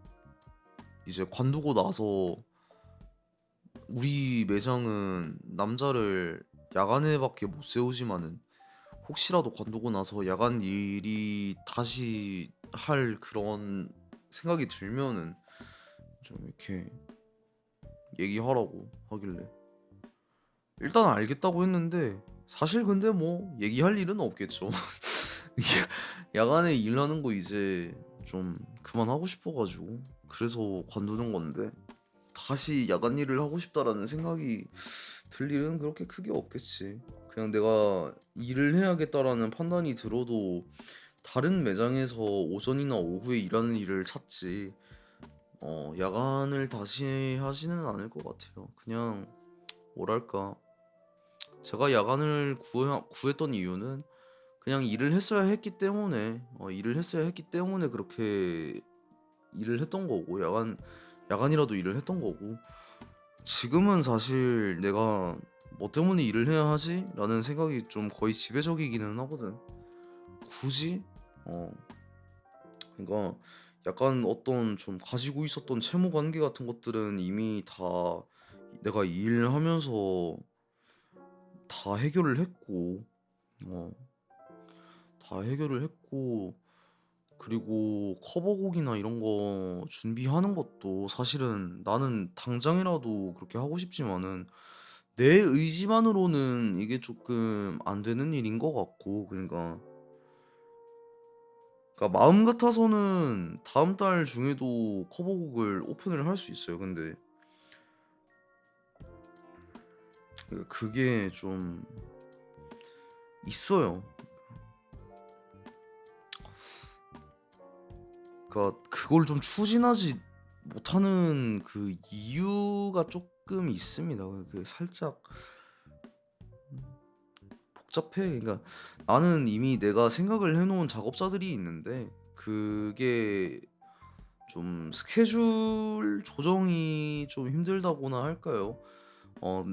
Speaker 1: 이제 관두고 나서 우리 매장은 남자를 야간에밖에 못 세우지만은 혹시라도 관두고 나서 야간 일이 다시 할 그런 생각이 들면은 좀 이렇게 얘기하라고 하길래 일단 알겠다고 했는데, 사실 근데 뭐 얘기할 일은 없겠죠. 야간에 일하는 거 이제 좀 그만하고 싶어가지고 그래서 관두는 건데, 다시 야간 일을 하고 싶다라는 생각이 들 일은 그렇게 크게 없겠지. 그냥 내가 일을 해야겠다라는 판단이 들어도 다른 매장에서 오전이나 오후에 일하는 일을 찾지, 야간을 다시 하지는 않을 것 같아요. 그냥 뭐랄까, 제가 야간을 구했던 이유는 그냥 일을 했어야 했기 때문에 그렇게 일을 했던 거고, 야간이라도 일을 했던 거고, 지금은 사실 내가 뭐 때문에 일을 해야 하지? 라는 생각이 좀 거의 지배적이기는 하거든. 굳이? 어, 그러니까 약간 어떤 좀 가지고 있었던 채무 관계 같은 것들은 이미 다 내가 일하면서 다 해결을 했고, 어, 다 해결을 했고, 그리고 커버곡이나 이런 거 준비하는 것도 사실은 나는 당장이라도 그렇게 하고 싶지만은 내 의지만으로는 이게 조금 안 되는 일인 것 같고, 그러니까 마음 같아서는 다음 달 중에도 커버곡을 오픈을 할 수 있어요. 근데 그게 좀 있어요. 그러니까 그걸 좀 추진하지 못하는 그 이유가 조금 있습니다. 그 살짝 복잡해. 그러니까 나는 이미 내가 생각을 해놓은 작업자들이 있는데 그게 좀 스케줄 조정이 좀 힘들다고나 할까요?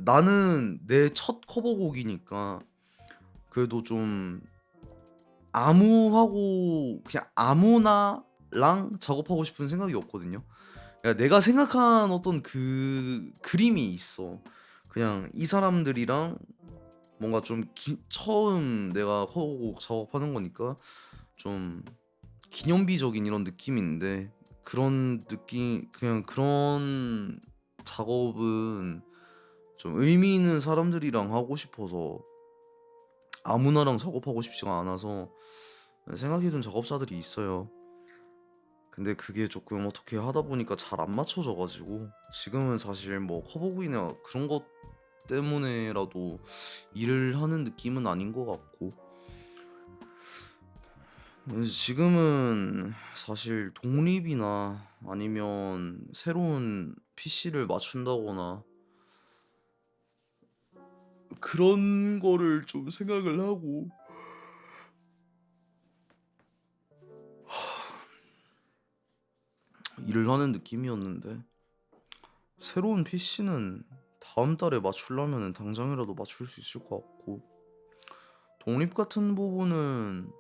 Speaker 1: 나는 내 첫 커버곡이니까 그래도 좀 그냥 아무나랑 작업하고 싶은 생각이 없거든요. 그러니까 내가 생각한 어떤 그 그림이 있어. 그냥 이 사람들이랑 뭔가 좀 처음 내가 커버곡 작업하는 거니까 좀 기념비적인 이런 느낌인데, 그냥 그런 작업은 좀 의미 있는 사람들이랑 하고 싶어서 아무나랑 작업하고 싶지가 않아서 생각해둔 작업자들이 있어요. 근데 그게 조금 어떻게 하다 보니까 잘 안 맞춰져 가지고 지금은 사실 뭐 커버곡이나 그런 것 때문에라도 일을 하는 느낌은 아닌 것 같고, 지금은 사실 독립이나 아니면 새로운 PC를 맞춘다거나 그런 거를 좀 생각을 하고 일을 하는 느낌이었는데, 새로운 PC는 다음 달에 맞추려면은 당장이라도 맞출 수 있을 것 같고, 독립 같은 부분은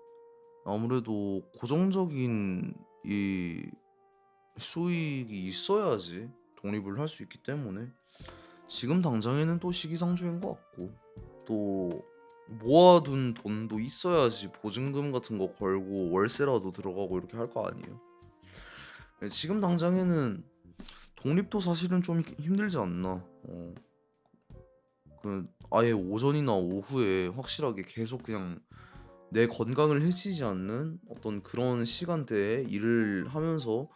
Speaker 1: 아무래도 고정적인 이 수익이 있어야지 독립을 할 수 있기 때문에 지금 당장에는 또 시기상조인 것 같고, 또 모아둔 돈도 있어야지 보증금 같은 거 걸고 월세라도 들어가고 이렇게 할 거 아니에요. 지금 당장에는 독립도 사실은 좀 힘들지 않나. 그 아예 오전이나 오후에 확실하게 계속 그냥 내 건강을 해치지 않는 어떤 그런 시간대에 일을 하면서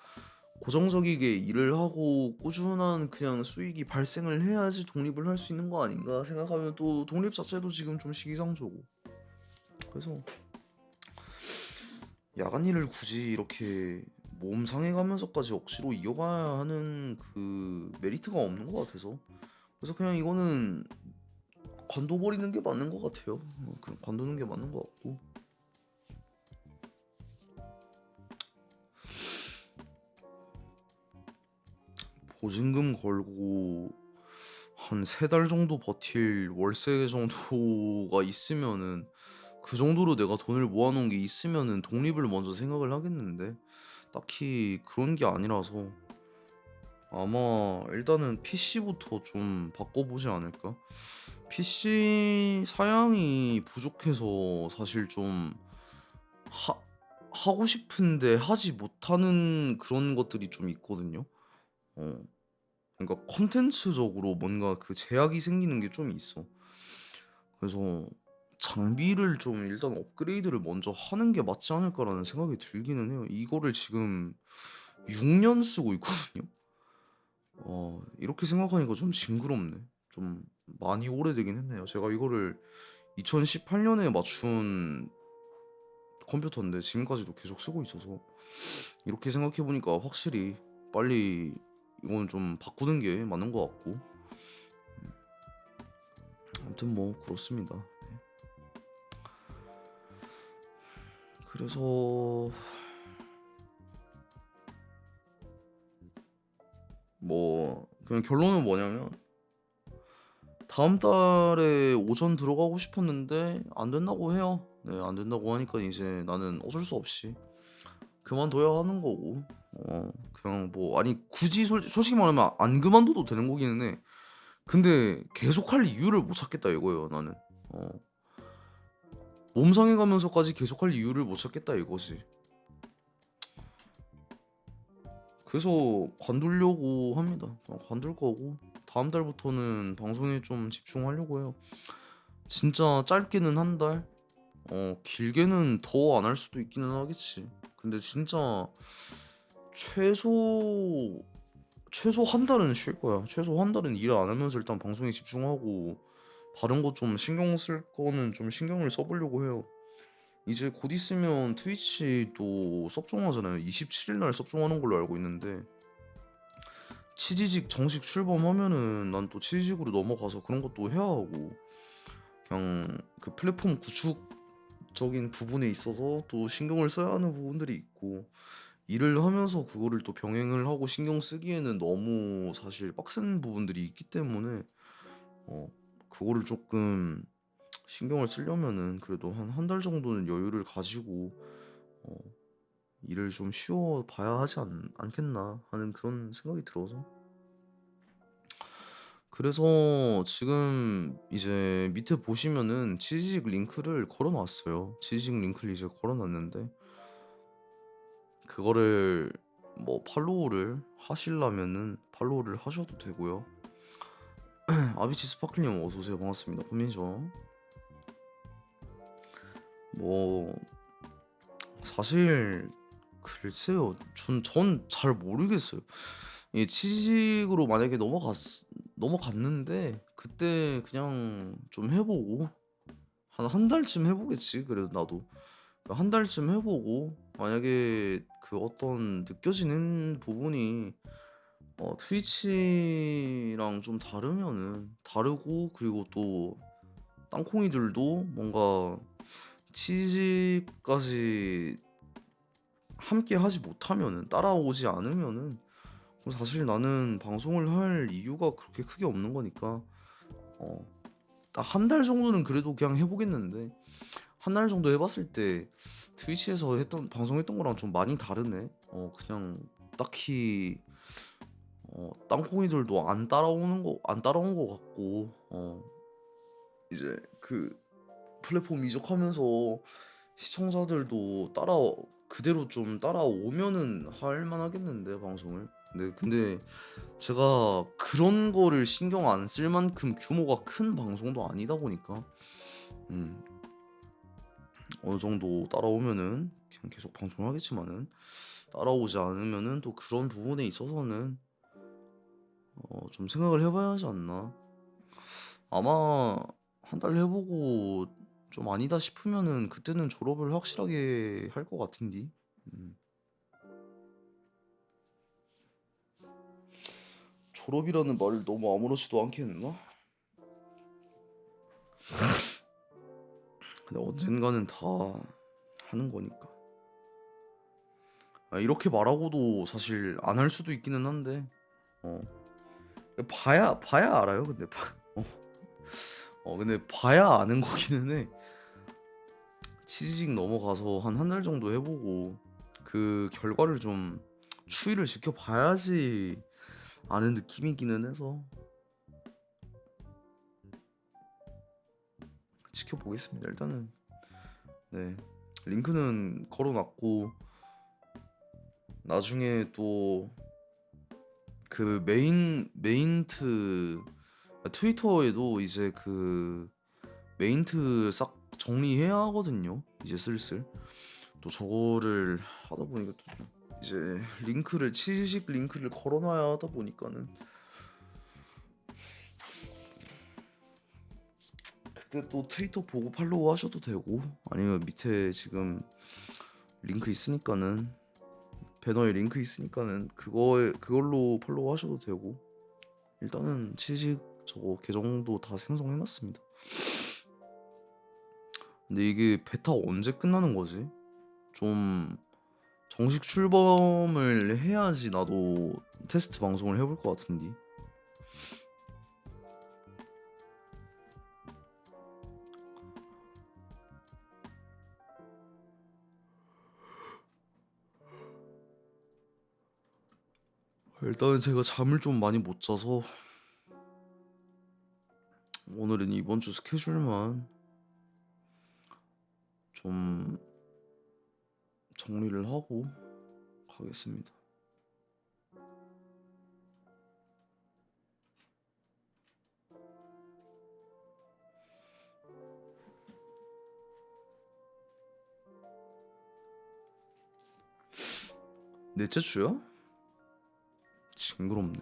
Speaker 1: 고정적이게 일을 하고 꾸준한 그냥 수익이 발생을 해야지 독립을 할 수 있는 거 아닌가 생각하면 또 독립 자체도 지금 좀 시기상조고. 그래서 야간 일을 굳이 이렇게 몸 상해가면서까지 억지로 이어가야 하는 그 메리트가 없는 것 같아서, 그래서 그냥 이거는 관둬버리는 게 맞는 것 같아요. 그냥 관두는 게 맞는 것 같고. 보증금 걸고 한 3달 정도 버틸 월세 정도가 있으면은, 그 정도로 내가 돈을 모아놓은 게 있으면은 독립을 먼저 생각을 하겠는데, 딱히 그런 게 아니라서 아마 일단은 PC부터 좀 바꿔보지 않을까? PC 사양이 부족해서 사실 좀 하, 하고 싶은데 하지 못하는 그런 것들이 좀 있거든요. 어, 그러니까 컨텐츠적으로 뭔가 그 제약이 생기는 게 좀 있어. 그래서 장비를 좀 일단 업그레이드를 먼저 하는 게 맞지 않을까라는 생각이 들기는 해요. 이거를 지금 6년 쓰고 있거든요. 이렇게 생각하니까 좀 징그럽네. 좀 많이 오래되긴 했네요. 제가 이거를 2018년에 맞춘 컴퓨터인데 지금까지도 계속 쓰고 있어서, 이렇게 생각해 보니까 확실히 빨리 이건 좀 바꾸는 게 맞는 것 같고. 아무튼 뭐 그렇습니다. 네. 그래서 뭐 그냥 결론은 뭐냐면, 다음 달에 오전 들어가고 싶었는데 안 된다고 해요. 네, 안 된다고 하니까 이제 나는 어쩔 수 없이 그만둬야 하는 거고. 그냥 뭐 아니 굳이 솔직히 말하면 안 그만둬도 되는 거기는 해. 근데 계속할 이유를 못 찾겠다 이거예요, 나는. 어, 몸 상해가면서까지 계속할 이유를 못 찾겠다 이거지. 그래서 관두려고 합니다. 관둘 거고, 다음 달부터는 방송에 좀 집중하려고 해요. 진짜 짧게는 한 달, 길게는 더 안 할 수도 있기는 하겠지. 근데 진짜 최소 최소 한 달은 쉴 거야. 최소 한 달은 일 안 하면서 일단 방송에 집중하고, 다른 거 좀 신경 쓸 거는 좀 신경을 써보려고 해요. 이제 곧 있으면 트위치 또 섭종하잖아요. 27일 날 섭종하는 걸로 알고 있는데, 치지직 정식 출범하면은 난 또 치지직으로 넘어가서 그런 것도 해야 하고, 그냥 그 플랫폼 구축적인 부분에 있어서 또 신경을 써야 하는 부분들이 있고, 일을 하면서 그거를 또 병행을 하고 신경 쓰기에는 너무 사실 빡센 부분들이 있기 때문에, 어 그거를 조금 신경을 쓰려면은 그래도 한 달 정도는 여유를 가지고 어 일을 좀 쉬어 봐야 하지 않겠나 하는 그런 생각이 들어서. 그래서 지금 이제 밑에 보시면은 취직 링크를 걸어 놨어요. 취직 링크를 이제 걸어 놨는데, 그거를 뭐 팔로우를 하시려면은 팔로우를 하셔도 되고요. 아비치 스파클님 어서 오세요. 반갑습니다. 콤민죠. 뭐 사실 글쎄요. 전 잘 모르겠어요. 이 취직으로 만약에 넘어갔는데 그때 그냥 좀 해보고, 한 달쯤 해보겠지. 그래도 나도 한 달쯤 해보고, 만약에 그 어떤 느껴지는 부분이 트위치랑 좀 다르고, 그리고 또 땅콩이들도 뭔가 취직까지 함께 하지 못하면은, 따라오지 않으면은 사실 나는 방송을 할 이유가 그렇게 크게 없는 거니까 어, 딱 한 달 정도는 그래도 그냥 해보겠는데 한 달 정도 해봤을 때 트위치에서 했던 방송했던 거랑 좀 많이 다르네. 그냥 딱히 땅콩이들도 안 따라온 거 같고 이제 그 플랫폼 이적하면서 시청자들도 그대로 좀 따라오면은 할 만하겠는데 방송을. 네, 근데 제가 그런 거를 신경 안 쓸 만큼 규모가 큰 방송도 아니다 보니까 음, 어느 정도 따라오면은 그냥 계속 방송하겠지만은 따라오지 않으면은 또 그런 부분에 있어서는 좀 생각을 해봐야 하지 않나. 아마 한 달 해보고 좀 아니다 싶으면은 그때는 졸업을 확실하게 할 것 같은데. 음, 졸업이라는 말을 너무 아무렇지도 않게 했나? 근데 언젠가는 다 하는 거니까. 이렇게 말하고도 사실 안 할 수도 있기는 한데 어, 봐야 알아요. 근데 어, 근데 봐야 아는 거기는 해. 취직 넘어가서 한 달 정도 해보고 그 결과를 좀 추이를 지켜봐야지 아는 느낌이기는 해서 지켜보겠습니다. 일단은 네, 링크는 걸어놨고 나중에 또 그 메인트 트위터에도 이제 그 메인트 싹 정리해야 하거든요. 이제 슬슬 또 저거를 하다 보니까 또 이제 취식 링크를 걸어놔야 하다 보니까는 그때 또 트위터 보고 팔로우 하셔도 되고 아니면 밑에 지금 링크 있으니까는 배너에 링크 있으니까는 그걸로 팔로우 하셔도 되고 일단은 취직 저거 계정도 다 생성해놨습니다. 근데 이게 베타 언제 끝나는 거지? 좀 정식 출범을 해야지 나도 테스트 방송을 해볼 것 같은데. 일단은 제가 잠을 좀 많이 못 자서 오늘은 이번 주 스케줄만 좀 정리를 하고 가겠습니다. 넷째 주야? 징그럽네.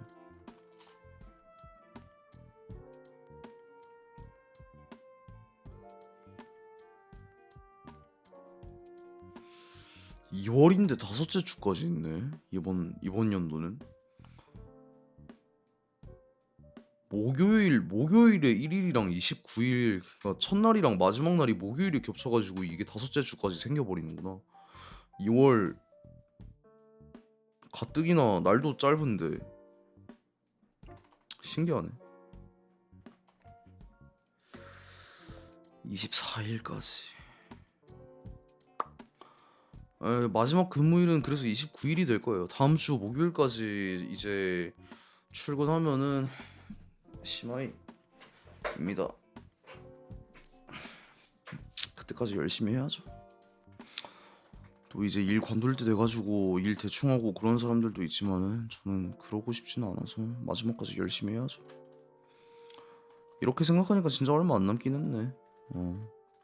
Speaker 1: (2월인데) 다섯째 주까지 있네. 이번 연도는 목요일에 1일이랑 29일 그러니까 첫날이랑 마지막 날이 목요일이 겹쳐가지고 이게 다섯째 주까지 생겨버리는구나. 2월 가뜩이나 날도 짧은데 신기하네. 24일까지. 마지막 근무일은 그래서 29일이 될 거예요. 다음 주 목요일까지 이제 출근하면은 시마이입니다. 그때까지 열심히 해야죠. 또 이제 일 관둘 때 돼가지고 일 대충 하고 그런 사람들도 있지만은 저는 그러고 싶지는 않아서 마지막까지 열심히 해야죠. 이렇게 생각하니까 진짜 얼마 안 남긴 했네.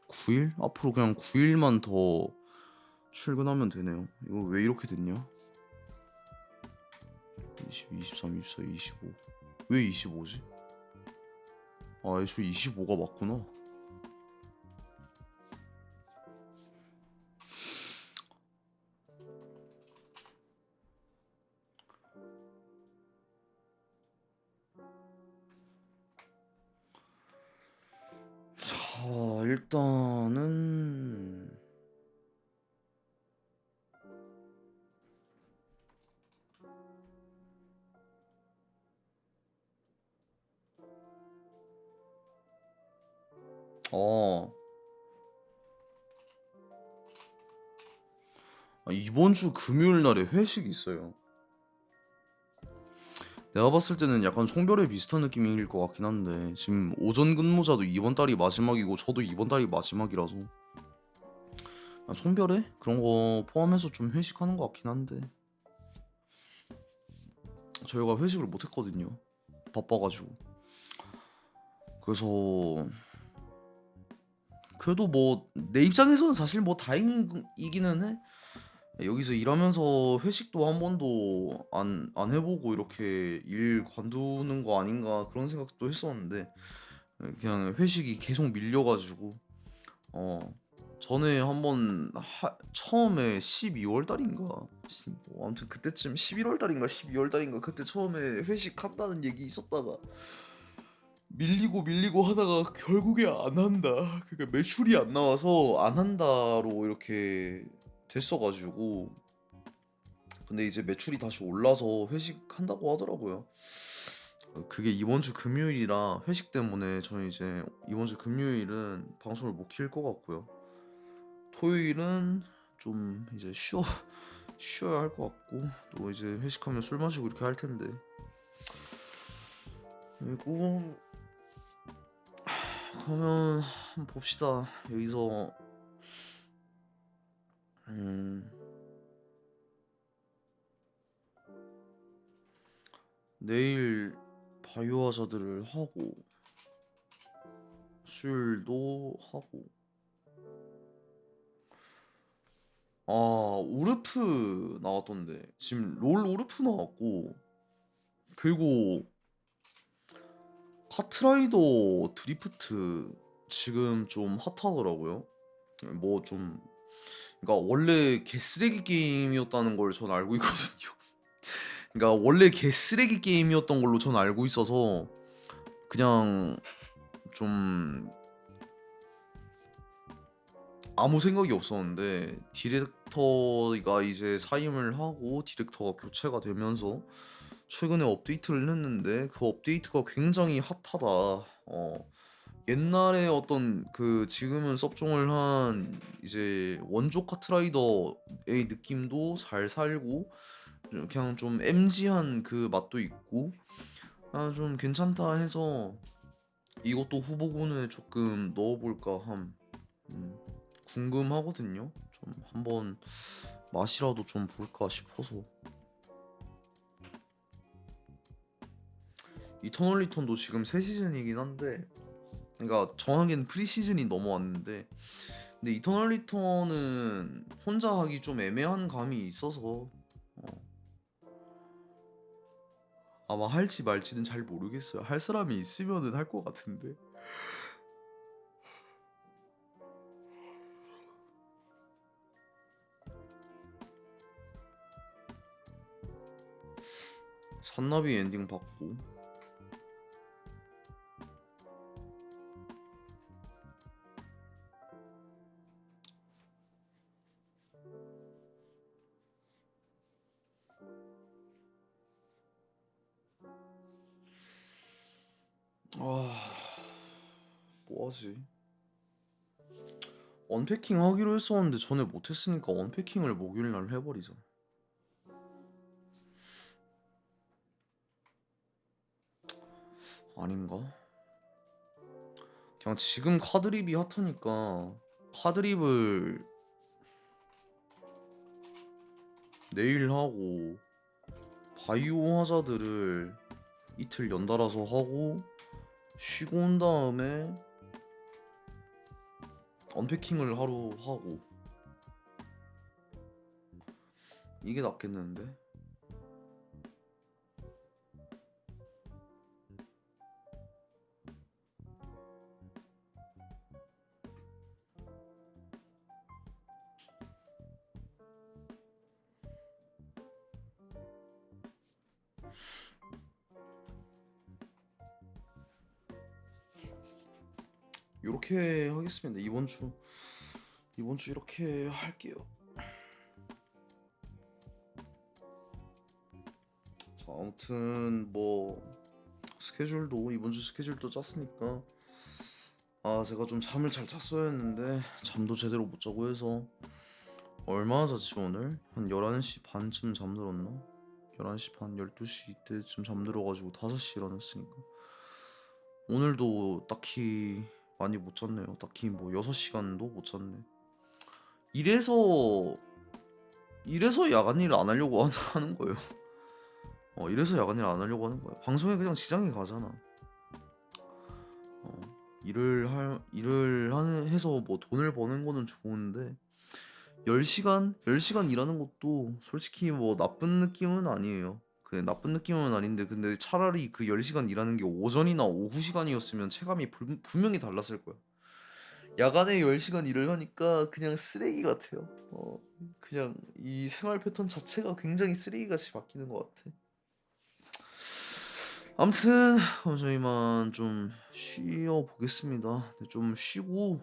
Speaker 1: 9일? 앞으로 그냥 9일만 더 출근하면 되네요. 이거 왜 이렇게 됐냐? 22, 23, 24, 25. 왜 25지? 애초에 25가 맞구나. 자, 일단은 어. 이번 주 금요일 날에 회식이 있어요. 내가 봤을 때는 약간 송별회 비슷한 느낌일 것 같긴 한데 지금 오전 근무자도 이번 달이 마지막이고 저도 이번 달이 마지막이라서 송별회? 그런 거 포함해서 좀 회식하는 것 같긴 한데 저희가 회식을 못 했거든요. 바빠가지고. 그래서 그래도 뭐 내 입장에서는 사실 뭐 다행이기는 해. 여기서 일하면서 회식도 한 번도 안 해보고 이렇게 일 관두는 거 아닌가 그런 생각도 했었는데 그냥 회식이 계속 밀려가지고 어 전에 한번 처음에 12월 달인가 뭐 아무튼 그때쯤 11월 달인가 12월 달인가 그때 처음에 회식한다는 얘기 있었다가 밀리고 하다가 결국에 안 한다. 그러니까 매출이 안 나와서 안 한다로 이렇게 됐어가지고 근데 이제 매출이 다시 올라서 회식한다고 하더라고요. 그게 이번 주 금요일이라 회식 때문에 저는 이제 이번 주 금요일은 방송을 못 킬 것 같고요. 토요일은 좀 이제 쉬어야 할 것 같고 또 이제 회식하면 술 마시고 이렇게 할 텐데 그리고 그러면 한번 봅시다. 여기서 음, 내일 바이오 하자드를 하고 수요일도 하고 우르프 나왔던데 지금 롤 우르프 나왔고 그리고 카트라이더 드리프트 지금 좀 핫하더라고요. 뭐 좀 그러니까 원래 개쓰레기 게임이었다는 걸 전 알고 있거든요. 그러니까 원래 개쓰레기 게임이었던 걸로 전 알고 있어서 그냥 좀 아무 생각이 없었는데 디렉터가 이제 사임을 하고 디렉터가 교체가 되면서 최근에 업데이트를 했는데 그 업데이트가 굉장히 핫하다. 옛날에 어떤 그 지금은 섭종을 한 이제 원조 카트라이더의 느낌도 잘 살고 그냥 좀 MG한 그 맛도 있고 좀 괜찮다 해서 이것도 후보군에 조금 넣어볼까 함. 음, 궁금하거든요. 좀 한번 맛이라도 좀 볼까 싶어서. 이터널 리턴도 지금 새 시즌이긴 한데, 그러니까 정하기엔 프리 시즌이 넘어왔는데, 근데 이터널 리턴은 혼자 하기 좀 애매한 감이 있어서 아마 할지 말지는 잘 모르겠어요. 할 사람이 있으면은 할 것 같은데. 산나비 엔딩 받고. 뭐하지? 언패킹 하기로 했었는데 전에 못했으니까 언패킹을 목요일날 해버리자. 아닌가? 그냥 지금 카드립이 핫하니까 카드립을 내일 하고 바이오 하자드를 이틀 연달아서 하고 쉬고 온 다음에 언패킹을 하루 하고 이게 낫겠는데? 이렇게 하겠습니다. 이번 주 이렇게 할게요. 자, 아무튼 뭐 스케줄도 이번 주 스케줄도 짰으니까 제가 좀 잠을 잘 잤어야 했는데 잠도 제대로 못 자고 해서 얼마나 잤지 오늘? 한 11시 반쯤 잠들었나? 11시 반, 12시 이때쯤 잠들어가지고 5시 일어났으니까 오늘도 딱히 많이 못 잤네요. 딱히 뭐 6시간도 못 잤네. 이래서 야간 일 안 하려고 하는 거예요. 이래서 야간 일 안 하려고 하는 거야. 방송에 그냥 지장이 가잖아. 어, 일을 하는 해서 뭐 돈을 버는 거는 좋은데 10시간 일하는 것도 솔직히 뭐 나쁜 느낌은 아니에요. 나쁜 느낌은 아닌데 근데 차라리 그 10시간 일하는 게 오전이나 오후 시간이었으면 체감이 분명히 달랐을 거야. 야간에 10시간 일을 하니까 그냥 쓰레기 같아요. 그냥 이 생활 패턴 자체가 굉장히 쓰레기같이 바뀌는 것 같아. 아무튼 저희만 좀 쉬어 보겠습니다. 네, 좀 쉬고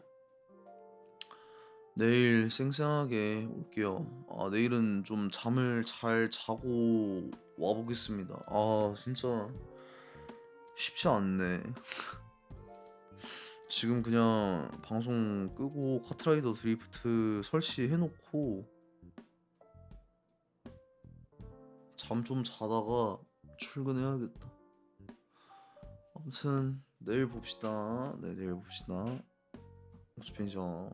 Speaker 1: 내일 쌩쌩하게 올게요. 내일은 좀 잠을 잘 자고 와 보겠습니다. 진짜 쉽지 않네. 지금 그냥 방송 끄고 카트라이더 드리프트 설치해 놓고 잠 좀 자다가 출근해야겠다. 아무튼 내일 봅시다. 네, 내일 봅시다. 옥수pen션.